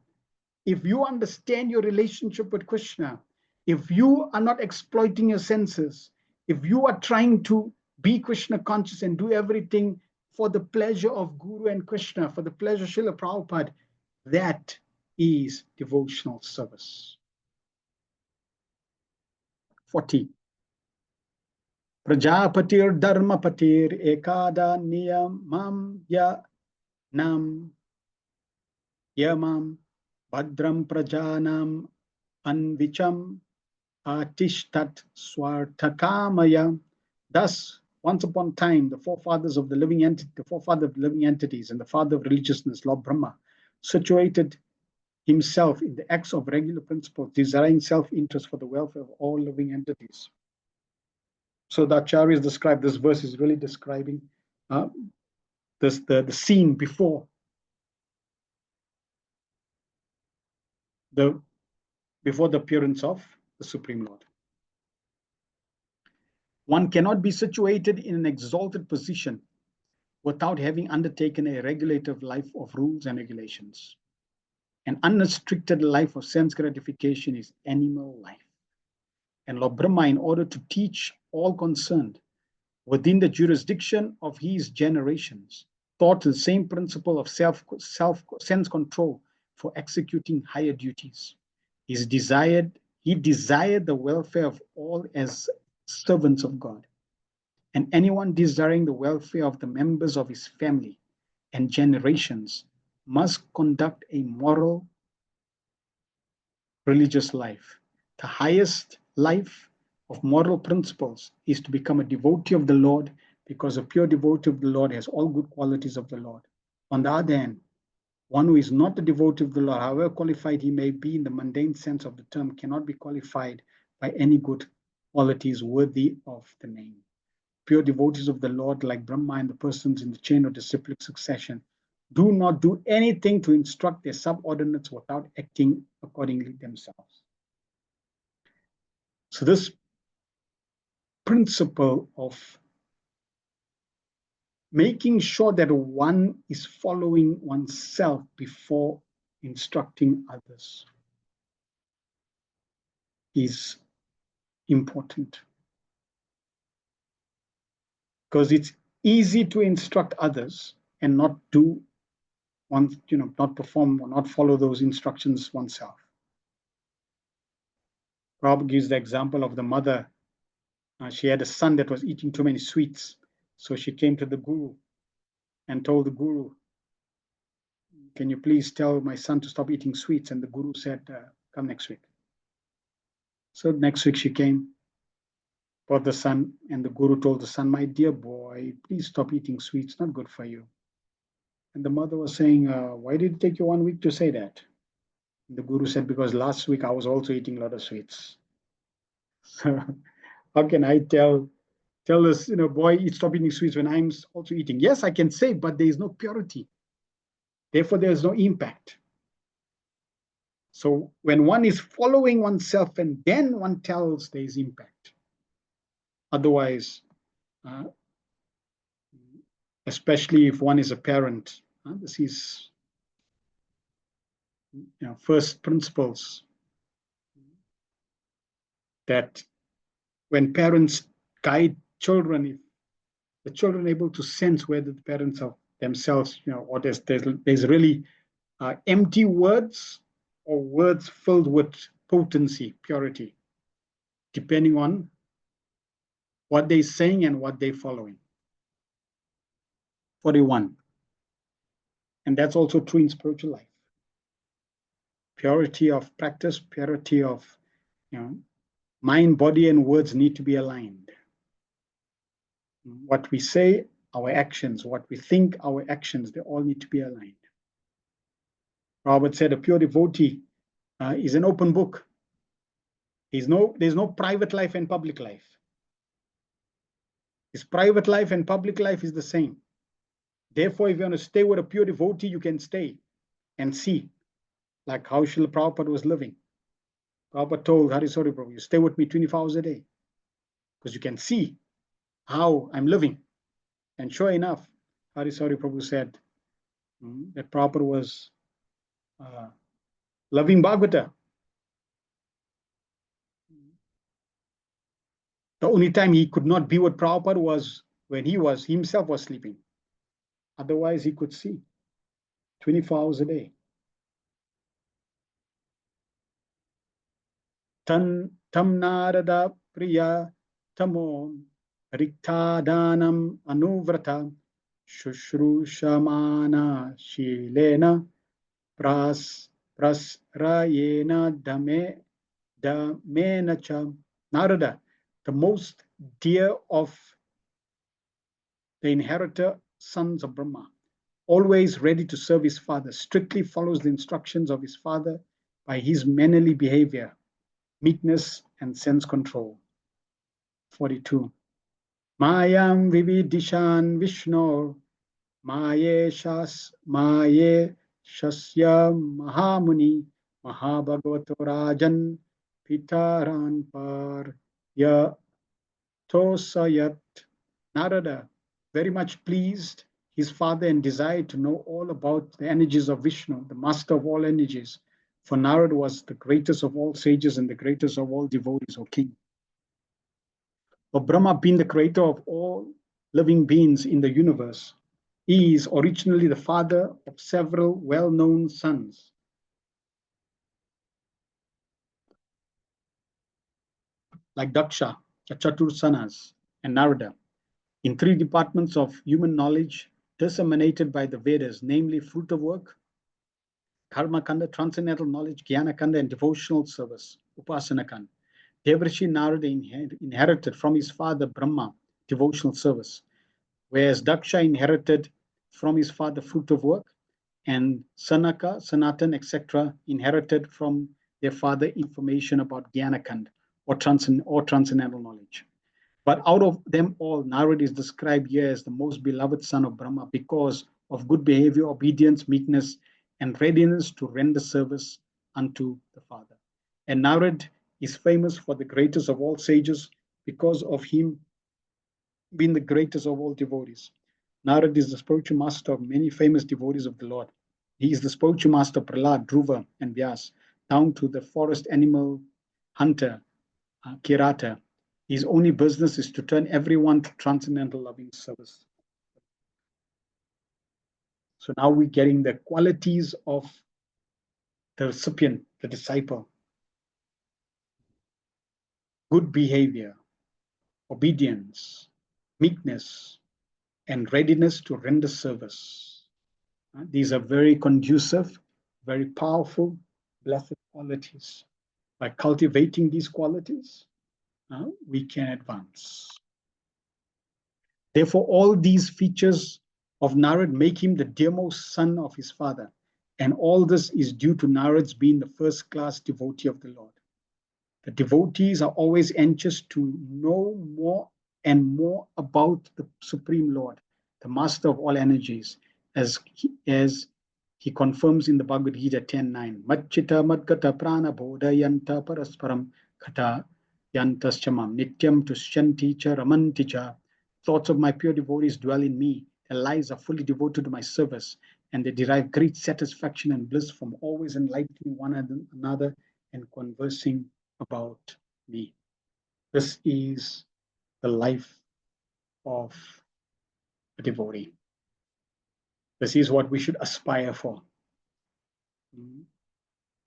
if you understand your relationship with Krishna, if you are not exploiting your senses, if you are trying to be Krishna conscious and do everything for the pleasure of Guru and Krishna, for the pleasure of Srila Prabhupada, that is devotional service. 40. Prajapatir Dharmapatir Ekada Niyamam Yanam Yamam Bhadram Prajanam Anvicham Atishtat Swartakamaya. Thus, once upon a time, the forefathers of the living entity, the forefather of living entities, and the father of religiousness, Lord Brahma, situated himself in the acts of regular principles, desiring self-interest for the welfare of all living entities. So the acharyas describe, this verse is really describing the scene before the appearance of the Supreme Lord. One cannot be situated in an exalted position without having undertaken a regulative life of rules and regulations. An unrestricted life of sense gratification is animal life. And Lord Brahma, in order to teach all concerned within the jurisdiction of his generations, taught the same principle of sense control for executing higher duties. He desired the welfare of all as servants of God. And anyone desiring the welfare of the members of his family and generations must conduct a moral, religious life. The highest life of moral principles is to become a devotee of the Lord, because a pure devotee of the Lord has all good qualities of the Lord. On the other hand, one who is not a devotee of the Lord, however qualified he may be in the mundane sense of the term, cannot be qualified by any good qualities worthy of the name. Pure devotees of the Lord, like Brahma and the persons in the chain of disciplic succession, do not do anything to instruct their subordinates without acting accordingly themselves. So this principle of making sure that one is following oneself before instructing others is important. Because it's easy to instruct others and not do not perform or not follow those instructions oneself. Rob gives the example of the mother. She had a son that was eating too many sweets. So she came to the Guru and told the Guru, can you please tell my son to stop eating sweets? And the Guru said, come next week. So next week she came, brought the son, and the Guru told the son, my dear boy, please stop eating sweets, not good for you. And the mother was saying, why did it take you 1 week to say that? And the Guru said, because last week I was also eating a lot of sweets. So how can I tell this, boy, stop eating sweets when I'm also eating? Yes, I can say, but there is no purity. Therefore, there is no impact. So when one is following oneself and then one tells, there is impact. Otherwise, especially if one is a parent, this is first principles, that when parents guide children, if the children are able to sense whether the parents are themselves, or there's really empty words or words filled with potency, purity, depending on what they're saying and what they're following. 41. And that's also true in spiritual life. Purity of practice, purity of mind, body, and words need to be aligned. What we say, our actions, what we think, our actions, they all need to be aligned. Robert said a pure devotee is an open book. There's no private life and public life. His private life and public life is the same. Therefore, if you want to stay with a pure devotee, you can stay and see, like how Srila Prabhupada was living. Prabhupada told Harisori Prabhu, you stay with me 24 hours a day, because you can see how I'm living. And sure enough, Harisori Prabhu said that Prabhupada was loving Bhagavata. The only time he could not be with Prabhupada was when he himself was sleeping. Otherwise, he could see 24 hours a day. Tam narada priya tamo riktadanam anuvrata shushrushamana shilena prasrayena damenacha. Narada, the most dear of the inheritor sons of Brahma, always ready to serve his father, strictly follows the instructions of his father by his mannerly behavior, meekness, and sense control. 42. Mayam vividishan Vishnu Maye Shasya Mahamuni Mahabhagavato Rajan Pitaran Par Tosayat. Narada, very much pleased his father and desired to know all about the energies of Vishnu, the master of all energies. For Narada was the greatest of all sages and the greatest of all devotees, O king. For Brahma, being the creator of all living beings in the universe, he is originally the father of several well-known sons. Like Daksha, the Chatursanas, and Narada, in three departments of human knowledge disseminated by the Vedas, namely fruit of work, Karma Kanda, transcendental knowledge, Jnana Kanda, and devotional service, Upasana Kanda. Devarshi Narada inherited from his father Brahma devotional service, whereas Daksha inherited from his father fruit of work, and Sanaka, Sanatan, etc. inherited from their father information about Jnana Kanda, or transcendental knowledge. But out of them all, Narada is described here as the most beloved son of Brahma because of good behavior, obedience, meekness, and readiness to render service unto the Father. And Narada is famous for the greatest of all sages because of him being the greatest of all devotees. Narada is the spiritual master of many famous devotees of the Lord. He is the spiritual master of Prahlad, Dhruva, and Vyas, down to the forest animal hunter, Kirata. His only business is to turn everyone to transcendental loving service. So now we're getting the qualities of the recipient, the disciple. Good behavior, obedience, meekness, and readiness to render service. These are very conducive, very powerful, blessed qualities. By cultivating these qualities, we can advance. Therefore, all these features of Narad make him the dearmost son of his father. And all this is due to Narad's being the first class devotee of the Lord. The devotees are always anxious to know more and more about the Supreme Lord, the master of all energies, as He confirms in the Bhagavad Gita 10:9, Madchita Madgata Prana Bodhayanta Parasparam Kata Yantaschamam Nityam Tushyanti Cha Ramanti Cha. Thoughts of my pure devotees dwell in me. Their lives are fully devoted to my service, and they derive great satisfaction and bliss from always enlightening one another and conversing about me. This is the life of a devotee. This is what we should aspire for.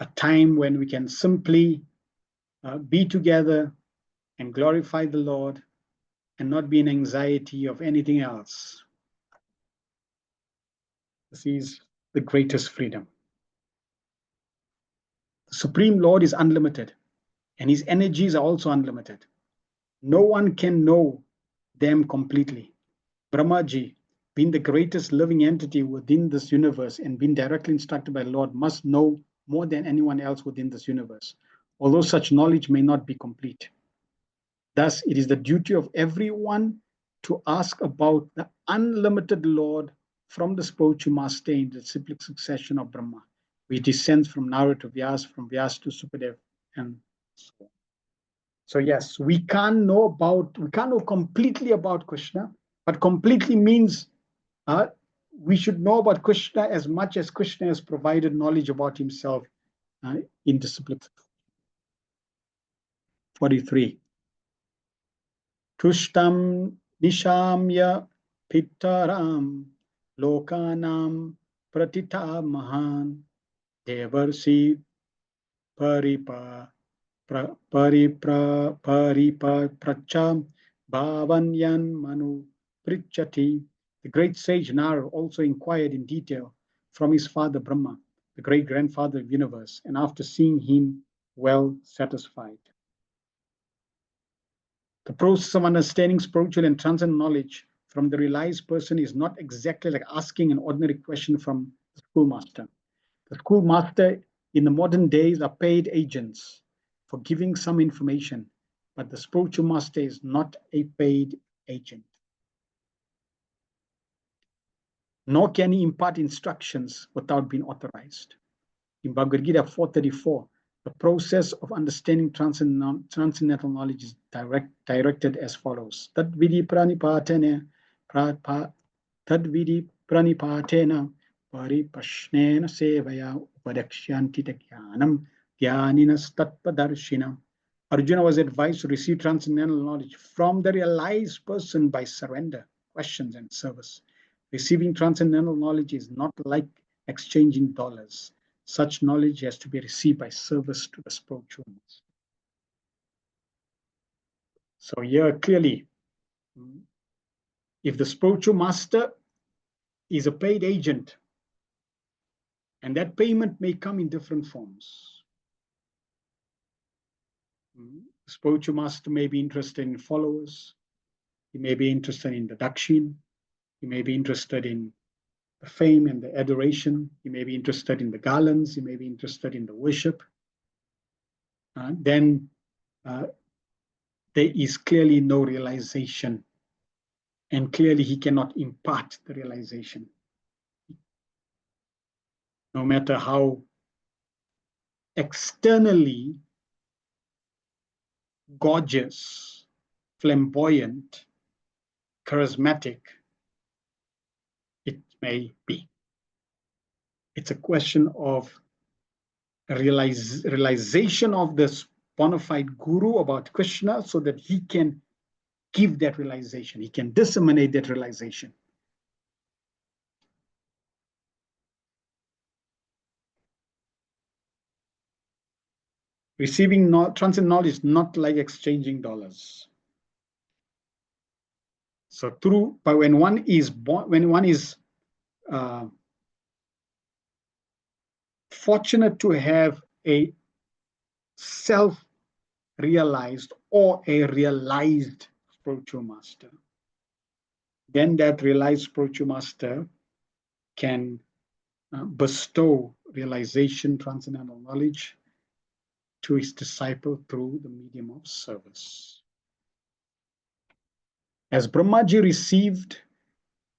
A time when we can simply be together and glorify the Lord and not be in anxiety of anything else. This is the greatest freedom. The Supreme Lord is unlimited, and his energies are also unlimited. No one can know them completely. Brahmaji, being the greatest living entity within this universe and being directly instructed by the Lord, must know more than anyone else within this universe, although such knowledge may not be complete. Thus, it is the duty of everyone to ask about the unlimited Lord from the spiritual master in the cyclic succession of Brahma, which descends from Narada to Vyas, from Vyas to Sukadev, and so on. So yes, we can't know completely about Krishna, but completely means we should know about Krishna as much as Krishna has provided knowledge about himself in discipline. 43. Tushtam nishamya pitaram lokanam pratita mahan devarsi paripa pracham bhavanyan manu prichati. The great sage Narada also inquired in detail from his father Brahma, the great grandfather of the universe, and after seeing him well satisfied. The process of understanding spiritual and transcendental knowledge from the realized person is not exactly like asking an ordinary question from the schoolmaster. The schoolmaster in the modern days are paid agents for giving some information, but the spiritual master is not a paid agent. Nor can he impart instructions without being authorized. In Bhagavad Gita 4:34, the process of understanding transcendental knowledge is directed as follows. Tadvidi pranipatena paripashnena sevaya upadakshanti jnanam jnaninas tatpadarshina. Arjuna was advised to receive transcendental knowledge from the realized person by surrender, questions, and service. Receiving transcendental knowledge is not like exchanging dollars. Such knowledge has to be received by service to the spiritual master. So here clearly, if the spiritual master is a paid agent, and that payment may come in different forms. The spiritual master may be interested in followers, he may be interested in the dakshin, he may be interested in the fame and the adoration, he may be interested in the garlands, he may be interested in the worship. Then there is clearly no realization, and clearly he cannot impart the realization. No matter how externally gorgeous, flamboyant, charismatic it may be. It's a question of realization of this bona fide guru about Krishna so that he can give that realization, he can disseminate that realization. Receiving transcendental knowledge is not like exchanging dollars. So but when one is fortunate to have a self-realized or a realized spiritual master, then that realized spiritual master can bestow realization, transcendental knowledge to his disciple through the medium of service. As Brahmaji received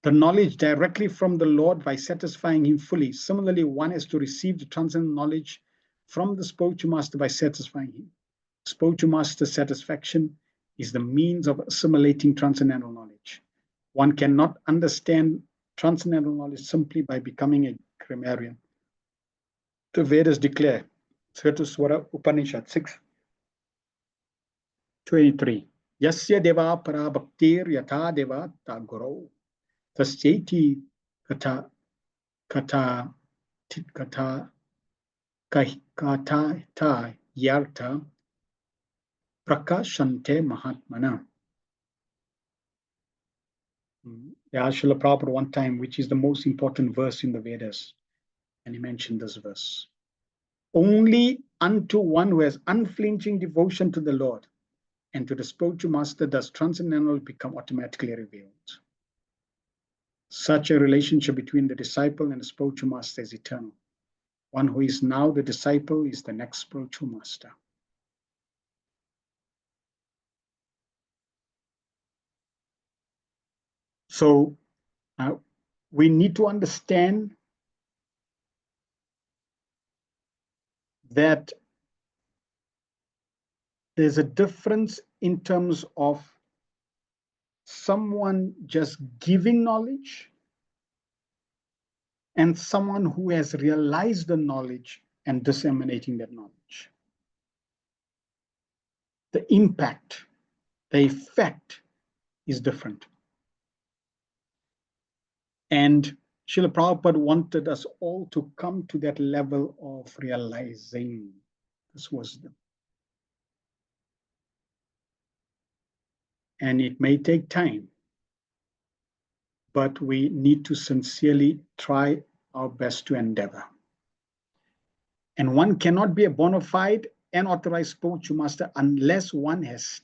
the knowledge directly from the Lord by satisfying him fully. Similarly, one has to receive the transcendental knowledge from the spiritual master by satisfying him. Spiritual master satisfaction is the means of assimilating transcendental knowledge. One cannot understand transcendental knowledge simply by becoming a grammarian. The Vedas declare, Swataswara Upanishad 6:23, Yasya deva para bhaktir yatha deva ta guru tasyeti kata kata kata kata ta yartha prakashante mahatmana. They asked Srila Prabhupada one time, which is the most important verse in the Vedas, and he mentioned this verse. Only unto one who has unflinching devotion to the Lord and to the spiritual master does transcendental become automatically revealed. Such a relationship between the disciple and the spiritual master is eternal. One who is now the disciple is the next spiritual master. So we need to understand that there's a difference in terms of someone just giving knowledge and someone who has realized the knowledge and disseminating that knowledge. The impact, the effect is different. And Srila Prabhupada wanted us all to come to that level of realizing this wisdom. And it may take time, but we need to sincerely try our best to endeavor. And one cannot be a bona fide and authorized spiritual master unless one has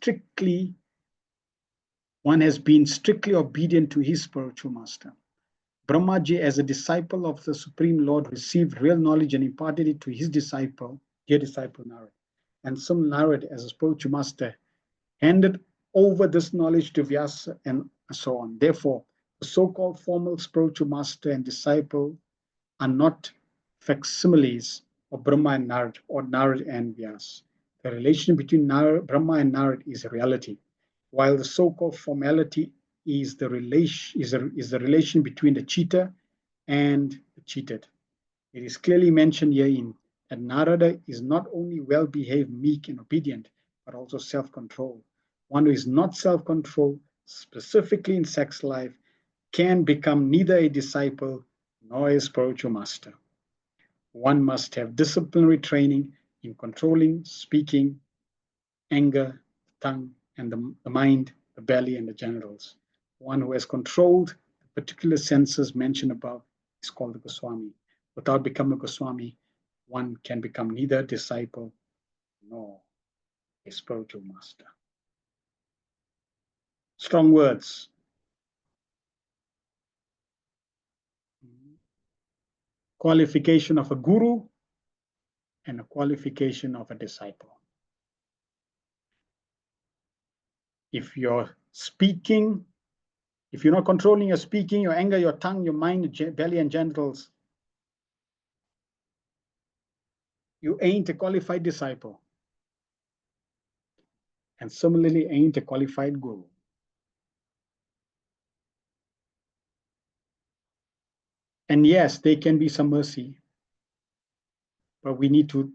been strictly obedient to his spiritual master. Brahmaji, as a disciple of the Supreme Lord, received real knowledge and imparted it to his disciple, dear disciple Narad. And some Narad, as a spiritual master, handed over this knowledge to Vyasa and so on. Therefore, the so-called formal spiritual master and disciple are not facsimiles of Brahma and Narad or Narad and Vyasa. The relation between Brahma and Narad is a reality, while the so-called formality is the relation between the cheater and the cheated. It is clearly mentioned herein that Narada is not only well-behaved, meek, and obedient, but also self-controlled. One who is not self-controlled, specifically in sex life, can become neither a disciple nor a spiritual master. One must have disciplinary training in controlling, speaking, anger, tongue, and the mind, the belly, and the genitals. One who has controlled the particular senses mentioned above is called a Goswami. Without becoming a Goswami, one can become neither a disciple nor a spiritual master. Strong words. Qualification of a guru and a qualification of a disciple. If you're speaking, if you're not controlling your speaking, your anger, your tongue, your mind, your belly, and genitals, you ain't a qualified disciple. And similarly, ain't a qualified guru. And yes, there can be some mercy, but we need to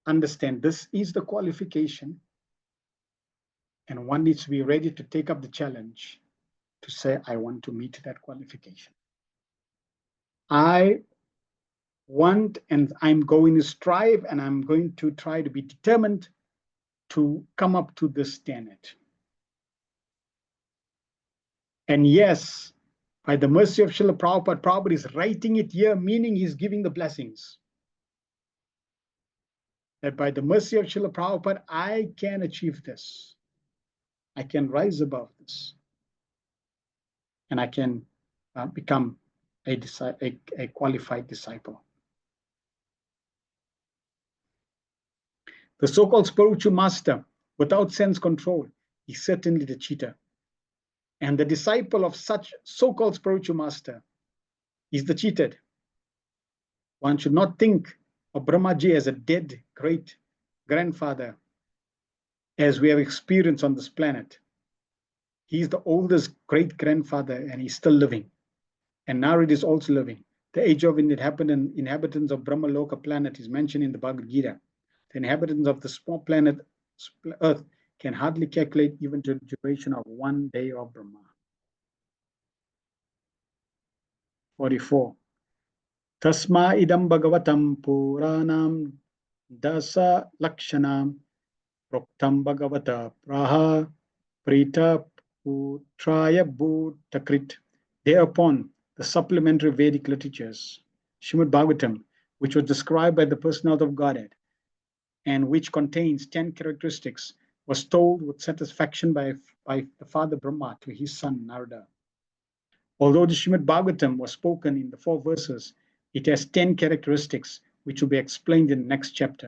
understand this is the qualification, and one needs to be ready to take up the challenge to say, I want to meet that qualification. I want, and I'm going to strive, and I'm going to try to be determined to come up to this standard. And yes, by the mercy of Srila Prabhupada, Prabhupada is writing it here, meaning he's giving the blessings. That by the mercy of Srila Prabhupada, I can achieve this. I can rise above this. And I can become a qualified disciple. The so-called spiritual master, without sense control, is certainly the cheater. And the disciple of such so-called spiritual master is the cheated. One should not think of Brahmaji as a dead great grandfather, as we have experienced on this planet. He is the oldest great grandfather and he's still living. And Narad is also living. The age of inhabitants of Brahmaloka planet is mentioned in the Bhagavad Gita. The inhabitants of the small planet Earth can hardly calculate even the duration of 1 day of Brahma. 44. Tasma idam bhagavatam puranam dasa lakshanam proktam bhagavata praha prita putraya bhutakrit. Thereupon, the supplementary Vedic literatures, Srimad Bhagavatam, which was described by the personality of Godhead, and which contains 10 characteristics, was told with satisfaction by the father Brahma to his son Narada. Although the Srimad Bhagavatam was spoken in the 4 verses, it has 10 characteristics, which will be explained in the next chapter.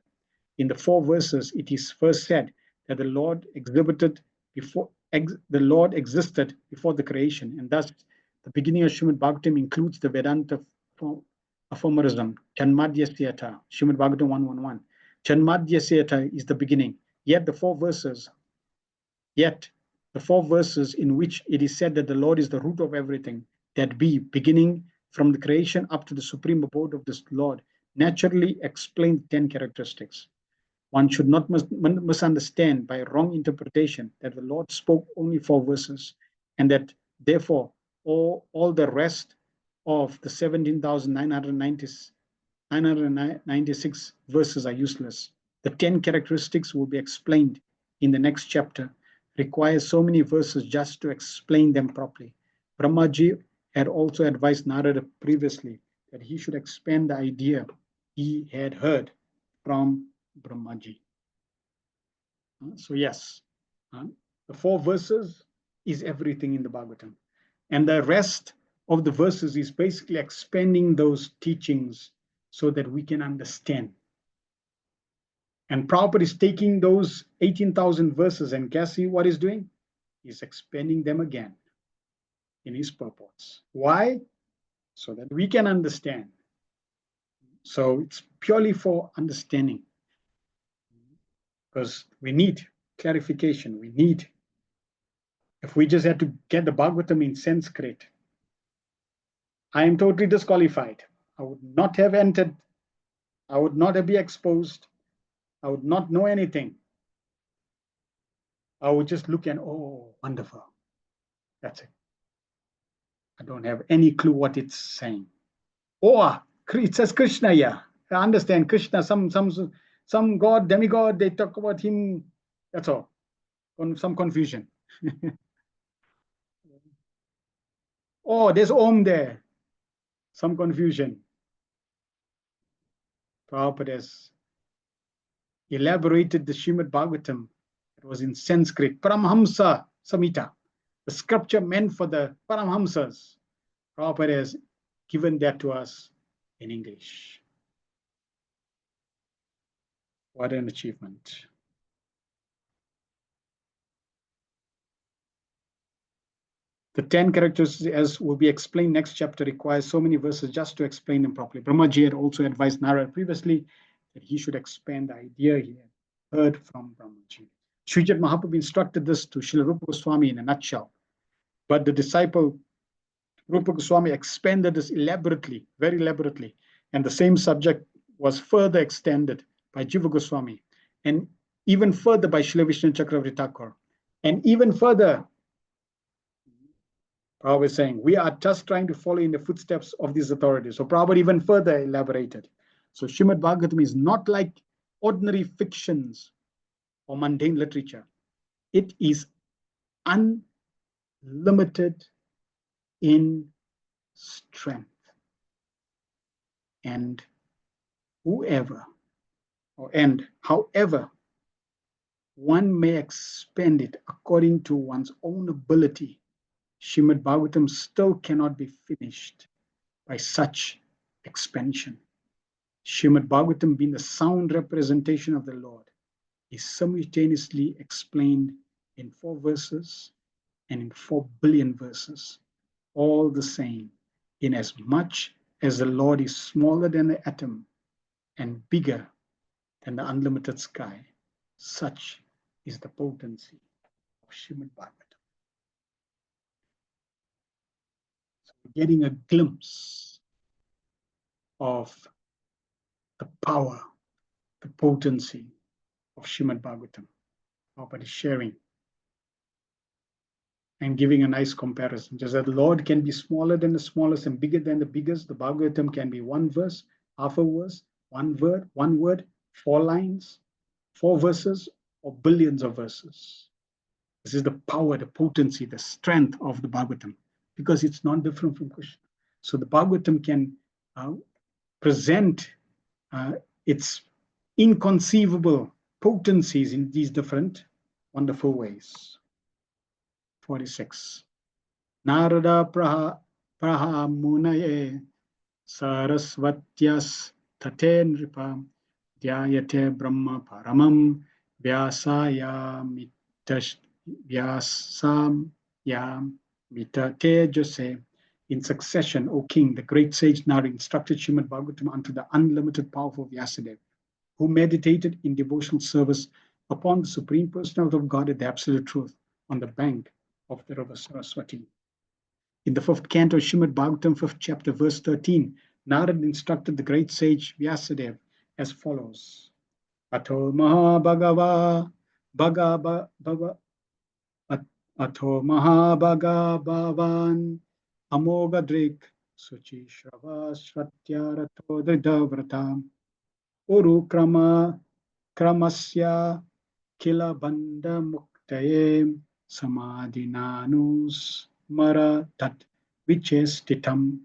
In the 4 verses, it is first said that the Lord existed before the creation, and thus the beginning of Srimad Bhagavatam includes the Vedanta aphorism, Janmadhyasyata, Srimad Bhagavatam 1.1.1. Janmadhyasyata is the beginning, yet the 4 verses in which it is said that the Lord is the root of everything, that be, beginning from the creation up to the supreme abode of this Lord, naturally explain 10 characteristics. One should not misunderstand by wrong interpretation that the Lord spoke only 4 verses, and that therefore all the rest of the 17,996 verses are useless. The 10 characteristics will be explained in the next chapter. Requires so many verses just to explain them properly. Brahmaji had also advised Narada previously that he should expand the idea he had heard from Brahmaji. So yes, the 4 verses is everything in the Bhagavatam. And the rest of the verses is basically expanding those teachings so that we can understand. And Prabhupada is taking those 18,000 verses and guess what he's doing? He's expanding them again in his purports. Why? So that we can understand. So it's purely for understanding. Because we need clarification. If we just had to get the Bhagavatam in Sanskrit, I am totally disqualified. I would not have entered. I would not have been exposed. I would not know anything. I would just look and, oh, wonderful. That's it. I don't have any clue what it's saying. Oh, it says Krishna, yeah. I understand Krishna, some god, demigod, they talk about him. That's all. Some confusion. Oh, there's Om there. Some confusion. Prabhupada has elaborated the Srimad Bhagavatam. It was in Sanskrit. Paramhamsa Samhita. The scripture meant for the Paramhamsas. Prabhupada has given that to us in English. What an achievement. The 10 characters, as will be explained next chapter, requires so many verses just to explain them properly. Brahmaji had also advised Narada previously that he should expand the idea he had heard from Brahmaji. Srijat Mahaprabhu instructed this to Srila Rupa Goswami in a nutshell. But the disciple Rupa Goswami expanded this elaborately, very elaborately, and the same subject was further extended by Jiva Goswami, and even further by Srila Vishnu Chakravarti Thakur, and even further, Prabhupada is saying, we are just trying to follow in the footsteps of these authorities. So Prabhupada even further elaborated. So Srimad Bhagavatam is not like ordinary fictions or mundane literature. It is unlimited in strength. And however one may expand it according to one's own ability, Srimad Bhagavatam still cannot be finished by such expansion. Srimad Bhagavatam, being the sound representation of the Lord, is simultaneously explained in 4 verses and in 4 billion verses, all the same, inasmuch as the Lord is smaller than the atom and bigger than the unlimited sky, such is the potency of Srimad Bhagavatam. So we're getting a glimpse of the power, the potency of Srimad Bhagavatam. Prabhupada is sharing and giving a nice comparison. Just that the Lord can be smaller than the smallest and bigger than the biggest. The Bhagavatam can be one verse, half a verse, one word, 4 lines, 4 verses, or billions of verses. This is the power, the potency, the strength of the Bhagavatam, because it's not different from Krishna. So the Bhagavatam can present its inconceivable potencies in these different wonderful ways. 46. Narada praha munaye sarasvatyas tate nripa dhyayate brahma paramam vyasamyamitate jose. In succession, O king, the great sage Narada instructed Srimad Bhagavatam unto the unlimited powerful Vyasadeva, who meditated in devotional service upon the Supreme Personality of God at the Absolute Truth on the bank of the river Saraswati. In the 5th canto of Srimad Bhagavatam, 5th chapter, verse 13, Narada instructed the great sage Vyasadeva as follows. Ato Mahabhagava Bhagava Ato Mahabhagavan Amogadrik Suchi Shrava Shratyarato Dridhavrata Uru Kramasya Kila Bandha Muktaye Samadhinanus Mara Tat Vichestitam.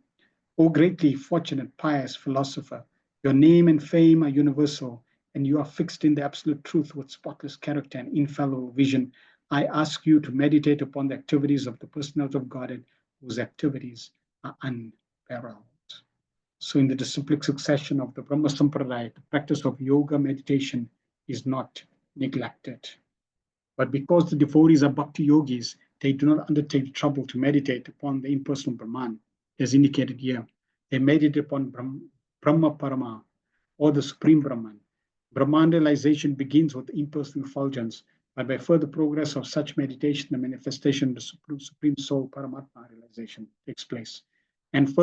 O greatly fortunate, pious philosopher, your name and fame are universal, and you are fixed in the absolute truth with spotless character and infallible vision. I ask you to meditate upon the activities of the personality of Godhead, whose activities are unparalleled. So in the disciplic succession of the Brahma Sampradaya, the practice of yoga meditation is not neglected. But because the devotees are bhakti yogis, they do not undertake the trouble to meditate upon the impersonal Brahman, as indicated here. They meditate upon Brahma Parama, or the Supreme Brahman. Brahman realization begins with impersonal effulgence, but by further progress of such meditation, the manifestation of the Supreme Soul, Paramatma realization, takes place. And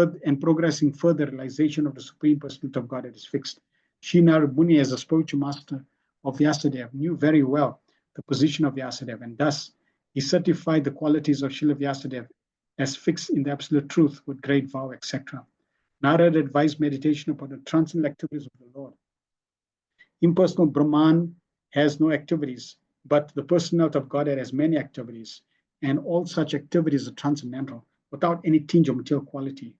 progressing further, realization of the Supreme Personality of God is fixed. Sri Narada Muni, as a spiritual master of Vyasadeva, knew very well the position of Vyasadeva, and thus he certified the qualities of Srila Vyasadeva as fixed in the absolute truth with great vow, etc. Narada advised meditation upon the transcendental activities of the Lord. Impersonal Brahman has no activities, but the personality of Godhead has many activities, and all such activities are transcendental, without any tinge of material quality.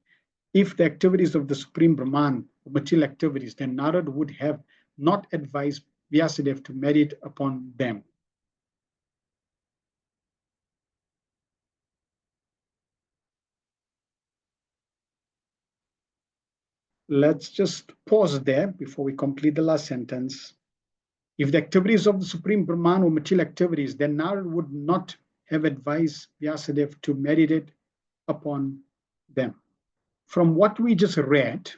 If the activities of the Supreme Brahman were material activities, then Narada would have not advised Vyasadeva to meditate upon them. Let's just pause there before we complete the last sentence. If the activities of the Supreme Brahman were material activities, then Narada would not have advised Vyasadeva to meditate upon them. From what we just read,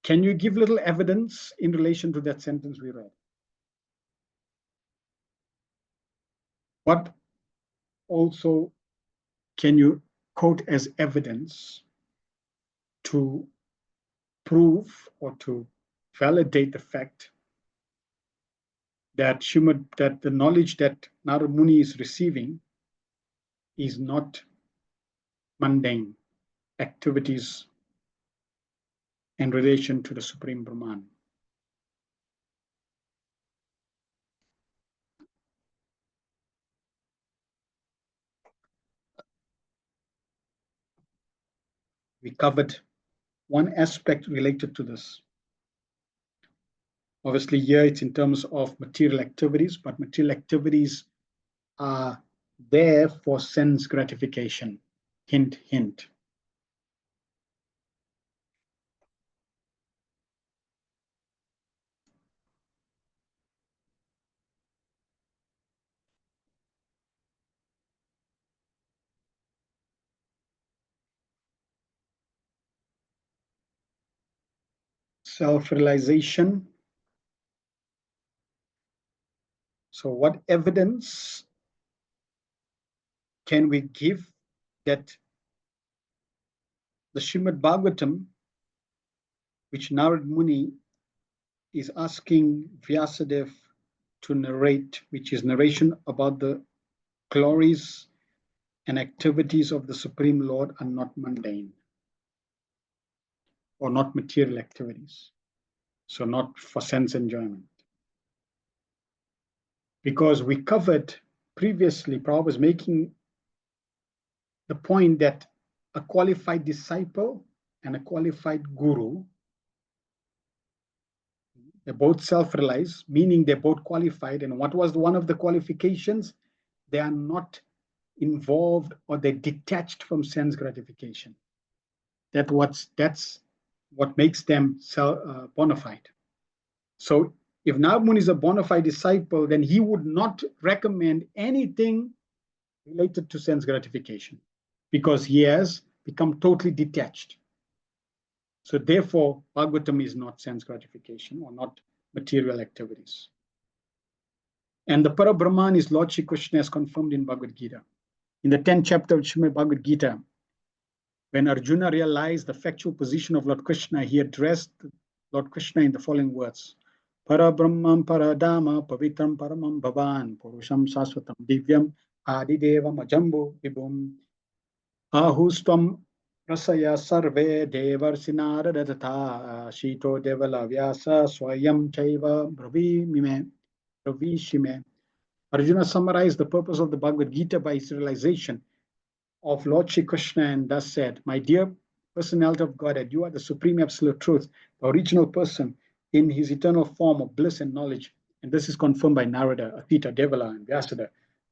can you give little evidence in relation to that sentence we read? What also can you quote as evidence to prove or to validate the fact that the knowledge that Narada Muni is receiving is not mundane activities in relation to the Supreme Brahman? We covered one aspect related to this. Obviously, here it's in terms of material activities, but material activities are there for sense gratification. Hint, hint. self-realization. So what evidence can we give that the Srimad Bhagavatam, which Narad Muni is asking Vyasadeva to narrate, which is narration about the glories and activities of the Supreme Lord, are not mundane or not material activities, so not for sense enjoyment. Because we covered previously, Prabhupada was making the point that a qualified disciple and a qualified guru, they're both self-realized, meaning they're both qualified. And what was one of the qualifications? They are not involved or they're detached from sense gratification. That's what makes them bona fide. So if Narad Muni is a bona fide disciple, then he would not recommend anything related to sense gratification because he has become totally detached. So therefore, Bhagavatam is not sense gratification or not material activities. And the Parabrahman is Lord Shri Krishna as confirmed in Bhagavad Gita. In the 10th chapter of Srimad Bhagavad Gita, when Arjuna realized the factual position of Lord Krishna, he addressed Lord Krishna in the following words: Parabrahmam paradama pavitram paramam bhavan purusham saswatam divyam adidevam ajambu vibhum ahustvam rasaya sarve devarsinaradatha shito devala vyasa swayam chaiva bravishime. Arjuna summarized the purpose of the Bhagavad Gita by his realization of Lord Shri Krishna and thus said, my dear personality of Godhead, you are the supreme absolute truth, the original person in his eternal form of bliss and knowledge. And this is confirmed by Narada, Atita, Devala, and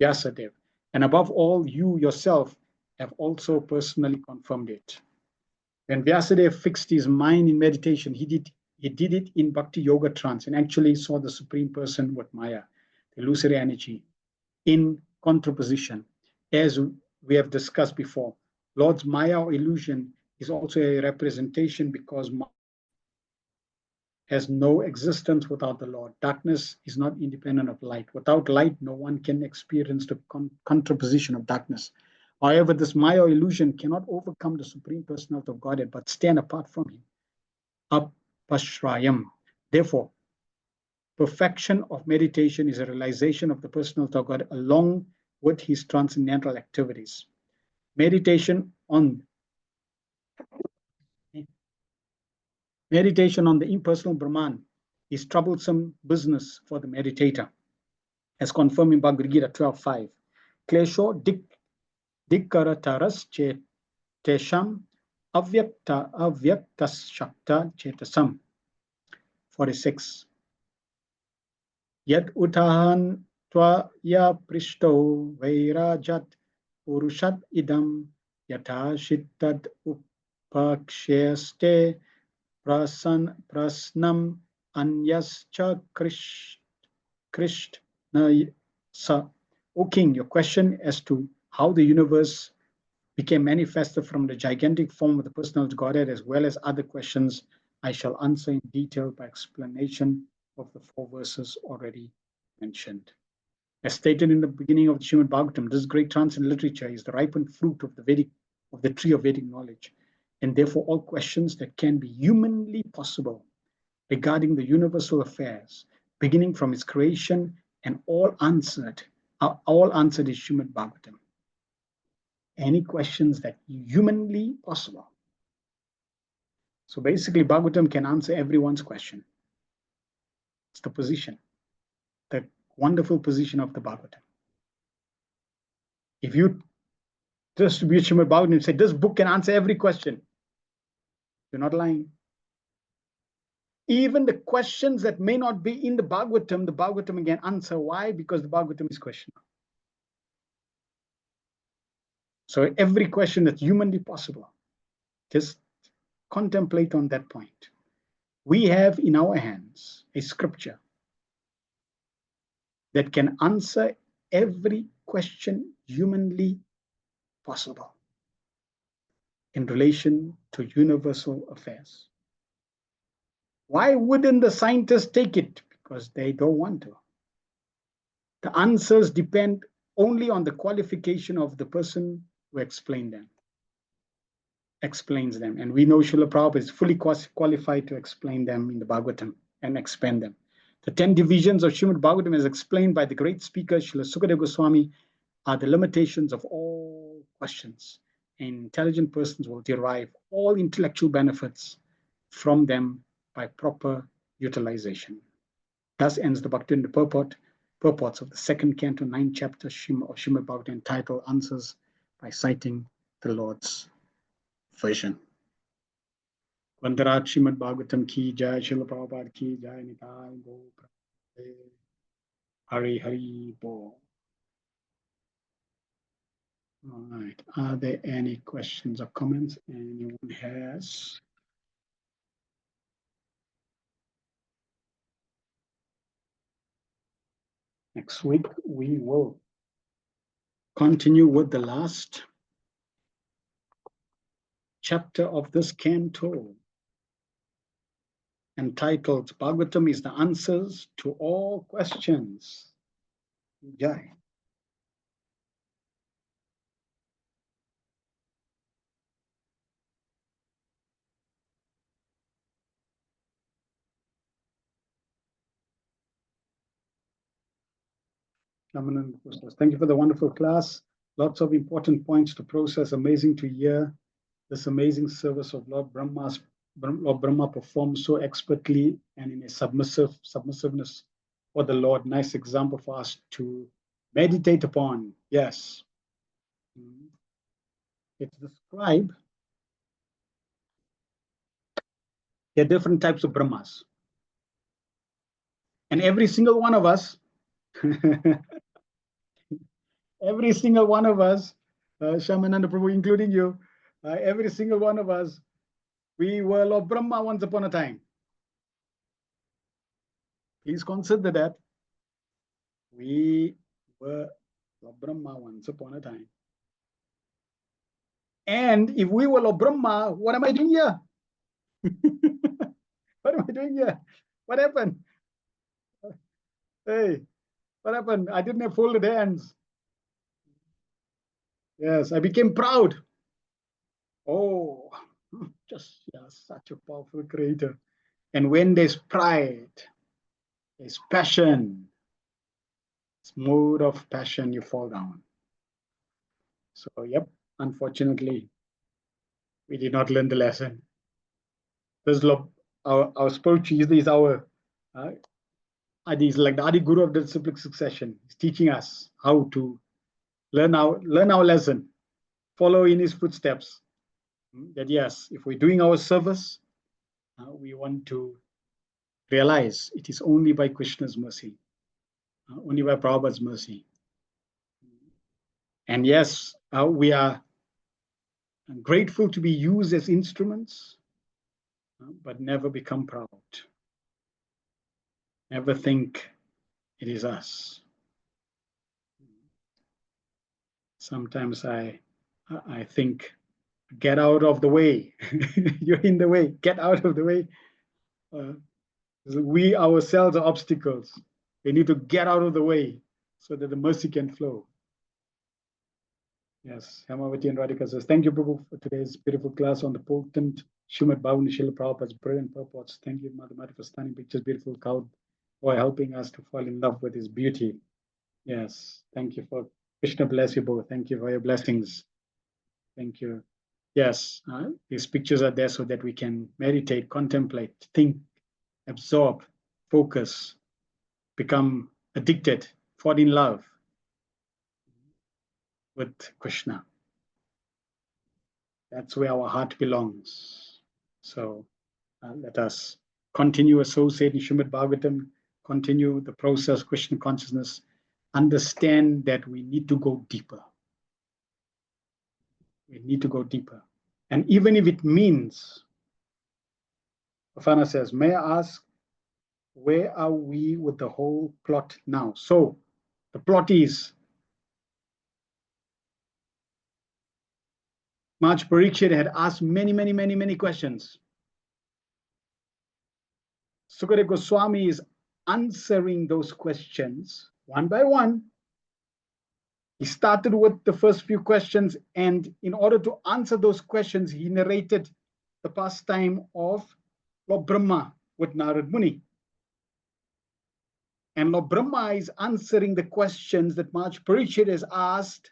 Vyasadeva. And above all, you yourself have also personally confirmed it. When Vyasadeva fixed his mind in meditation, he did it in Bhakti Yoga trance and actually saw the supreme person with Maya, the illusory energy, in contraposition. As we have discussed before, Lord's Maya or illusion is also a representation because Maya has no existence without the Lord. Darkness is not independent of light. Without light, no one can experience the contraposition of darkness. However, this Maya or illusion cannot overcome the Supreme Personality of Godhead, but stand apart from him. Apashrayam. Therefore, perfection of meditation is a realization of the personality of God along with his transcendental activities. Meditation on the impersonal Brahman is troublesome business for the meditator, as confirmed in Bhagavad Gita 12.5. Klesho dikkarataras chetesham avyaktas shakta chetasam. 46. Yat utahan tvaya prishto vairajat purushat idam yata shittad upakshyaste prasnam anyascha krishna sa. O king, your question as to how the universe became manifested from the gigantic form of the personal Godhead, as well as other questions, I shall answer in detail by explanation of the 4 verses already mentioned. As stated in the beginning of the Srimad Bhagavatam, this great transcendent literature is the ripened fruit of the tree of Vedic knowledge, and therefore all questions that can be humanly possible regarding the universal affairs, beginning from its creation and all answered is Srimad Bhagavatam. Any questions that humanly possible. So basically, Bhagavatam can answer everyone's question. It's the position, the wonderful position of the Bhagavatam. If you distribute Srimad Bhagavatam and say, this book can answer every question, you're not lying. Even the questions that may not be in the Bhagavatam can answer. Why? Because the Bhagavatam is questionable. So every question that's humanly possible, just contemplate on that point. We have in our hands a scripture that can answer every question humanly possible in relation to universal affairs. Why wouldn't the scientists take it? Because they don't want to. The answers depend only on the qualification of the person who explains them. And we know Srila Prabhupada is fully qualified to explain them in the Bhagavatam and expand them. The 10 divisions of Srimad Bhagavatam, as explained by the great speaker Srila Sukadeva Goswami, are the limitations of all questions. Intelligent persons will derive all intellectual benefits from them by proper utilization. Thus ends the Bhaktivinoda purports of the second canto, 9th chapter of Srimad Bhagavatam, entitled Answers by citing the Lord's version. Vandarat Srimad Bhagavatam ki jai, Srila Prabhupada ki jai, Nitai Go Hari Hari Bo. All right. Are there any questions or comments anyone has? Next week, we will continue with the last chapter of this canto, entitled Bhagavatam is the answers to all questions. Jai. Thank you for the wonderful class. Lots of important points to process. Amazing to hear this amazing service of Lord Brahma performed so expertly and in a submissiveness for the Lord. Nice example for us to meditate upon. Yes. It's described. There are different types of Brahmas. And every single one of us, every single one of us, Shamananda Prabhu, including you, every single one of us, we were Lord Brahma once upon a time. Please consider that. We were Lord Brahma once upon a time. And if we were Lord Brahma, what am I doing here? What am I doing here? What happened? Hey, what happened? I didn't have folded hands. Yes, I became proud. Oh, just such a powerful creator. And when there's pride, there's passion, it's mood of passion, you fall down. So, yep, unfortunately, we did not learn the lesson. This our spiritual is our Adi is like the Adi Guru of the disciplic succession. He's teaching us how to learn our lesson, follow in his footsteps. That yes, if we're doing our service, we want to realize it is only by Krishna's mercy, only by Prabhupada's mercy. And yes, we are grateful to be used as instruments, but never become proud. Never think it is us. Sometimes I think, get out of the way. You're in the way. Get out of the way. We ourselves are obstacles. We need to get out of the way so that the mercy can flow. Yes, Hemavati and Radhika says, thank you, Prabhu, for today's beautiful class on the potent Srimad Bhagavatam Srila Prabhupada's brilliant purports. Thank you, Madhumati, for stunning pictures, beautiful cow, for helping us to fall in love with his beauty. Yes, thank you for Krishna bless you both. Thank you for your blessings. Thank you. Yes, these pictures are there so that we can meditate, contemplate, think, absorb, focus, become addicted, fall in love with Krishna. That's where our heart belongs. So let us continue associating Srimad Bhagavatam, continue the process of Krishna consciousness, understand that we need to go deeper. We need to go deeper. And even if it means, Afana says, may I ask, where are we with the whole plot now? So the plot is Maj Parikshit had asked many questions. Sukadeva Goswami is answering those questions one by one. He started with the first few questions, and in order to answer those questions, he narrated the pastime of Lord Brahma with Narad Muni. And Lord Brahma is answering the questions that Maharaj Parikshit has asked.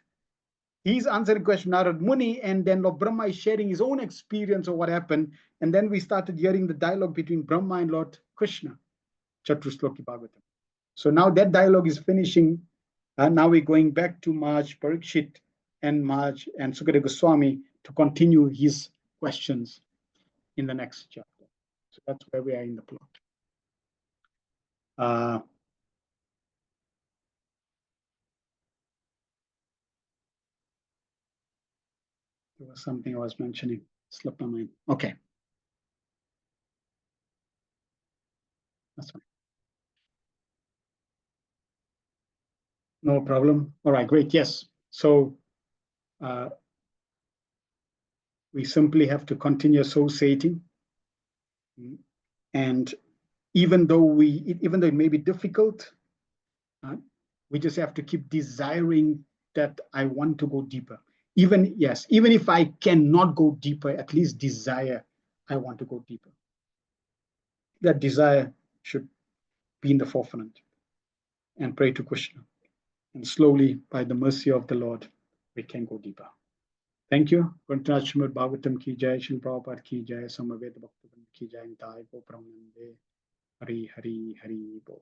He's answering the question Narad Muni, and then Lord Brahma is sharing his own experience of what happened. And then we started hearing the dialogue between Brahma and Lord Krishna, Chatusloki Bhagavatam. So now that dialogue is finishing. Now we're going back to Maharaj Parikshit and Maharaj and Sukadeva Goswami to continue his questions in the next chapter. So that's where we are in the plot. There was something I was mentioning, slipped my mind. Okay. That's fine. No problem. All right, great. Yes. So we simply have to continue associating. And even though it may be difficult, we just have to keep desiring that I want to go deeper. Even if I cannot go deeper, at least desire I want to go deeper. That desire should be in the forefront, and pray to Krishna. And slowly, by the mercy of the Lord, we can go deeper. Thank you. Srimad Bhagavatam ki jai, Srila Prabhupada ki jai, Samaveta Bhaktivinoda ki jai, Nitai Go Brahmanande, Hari Hari Hari Bo.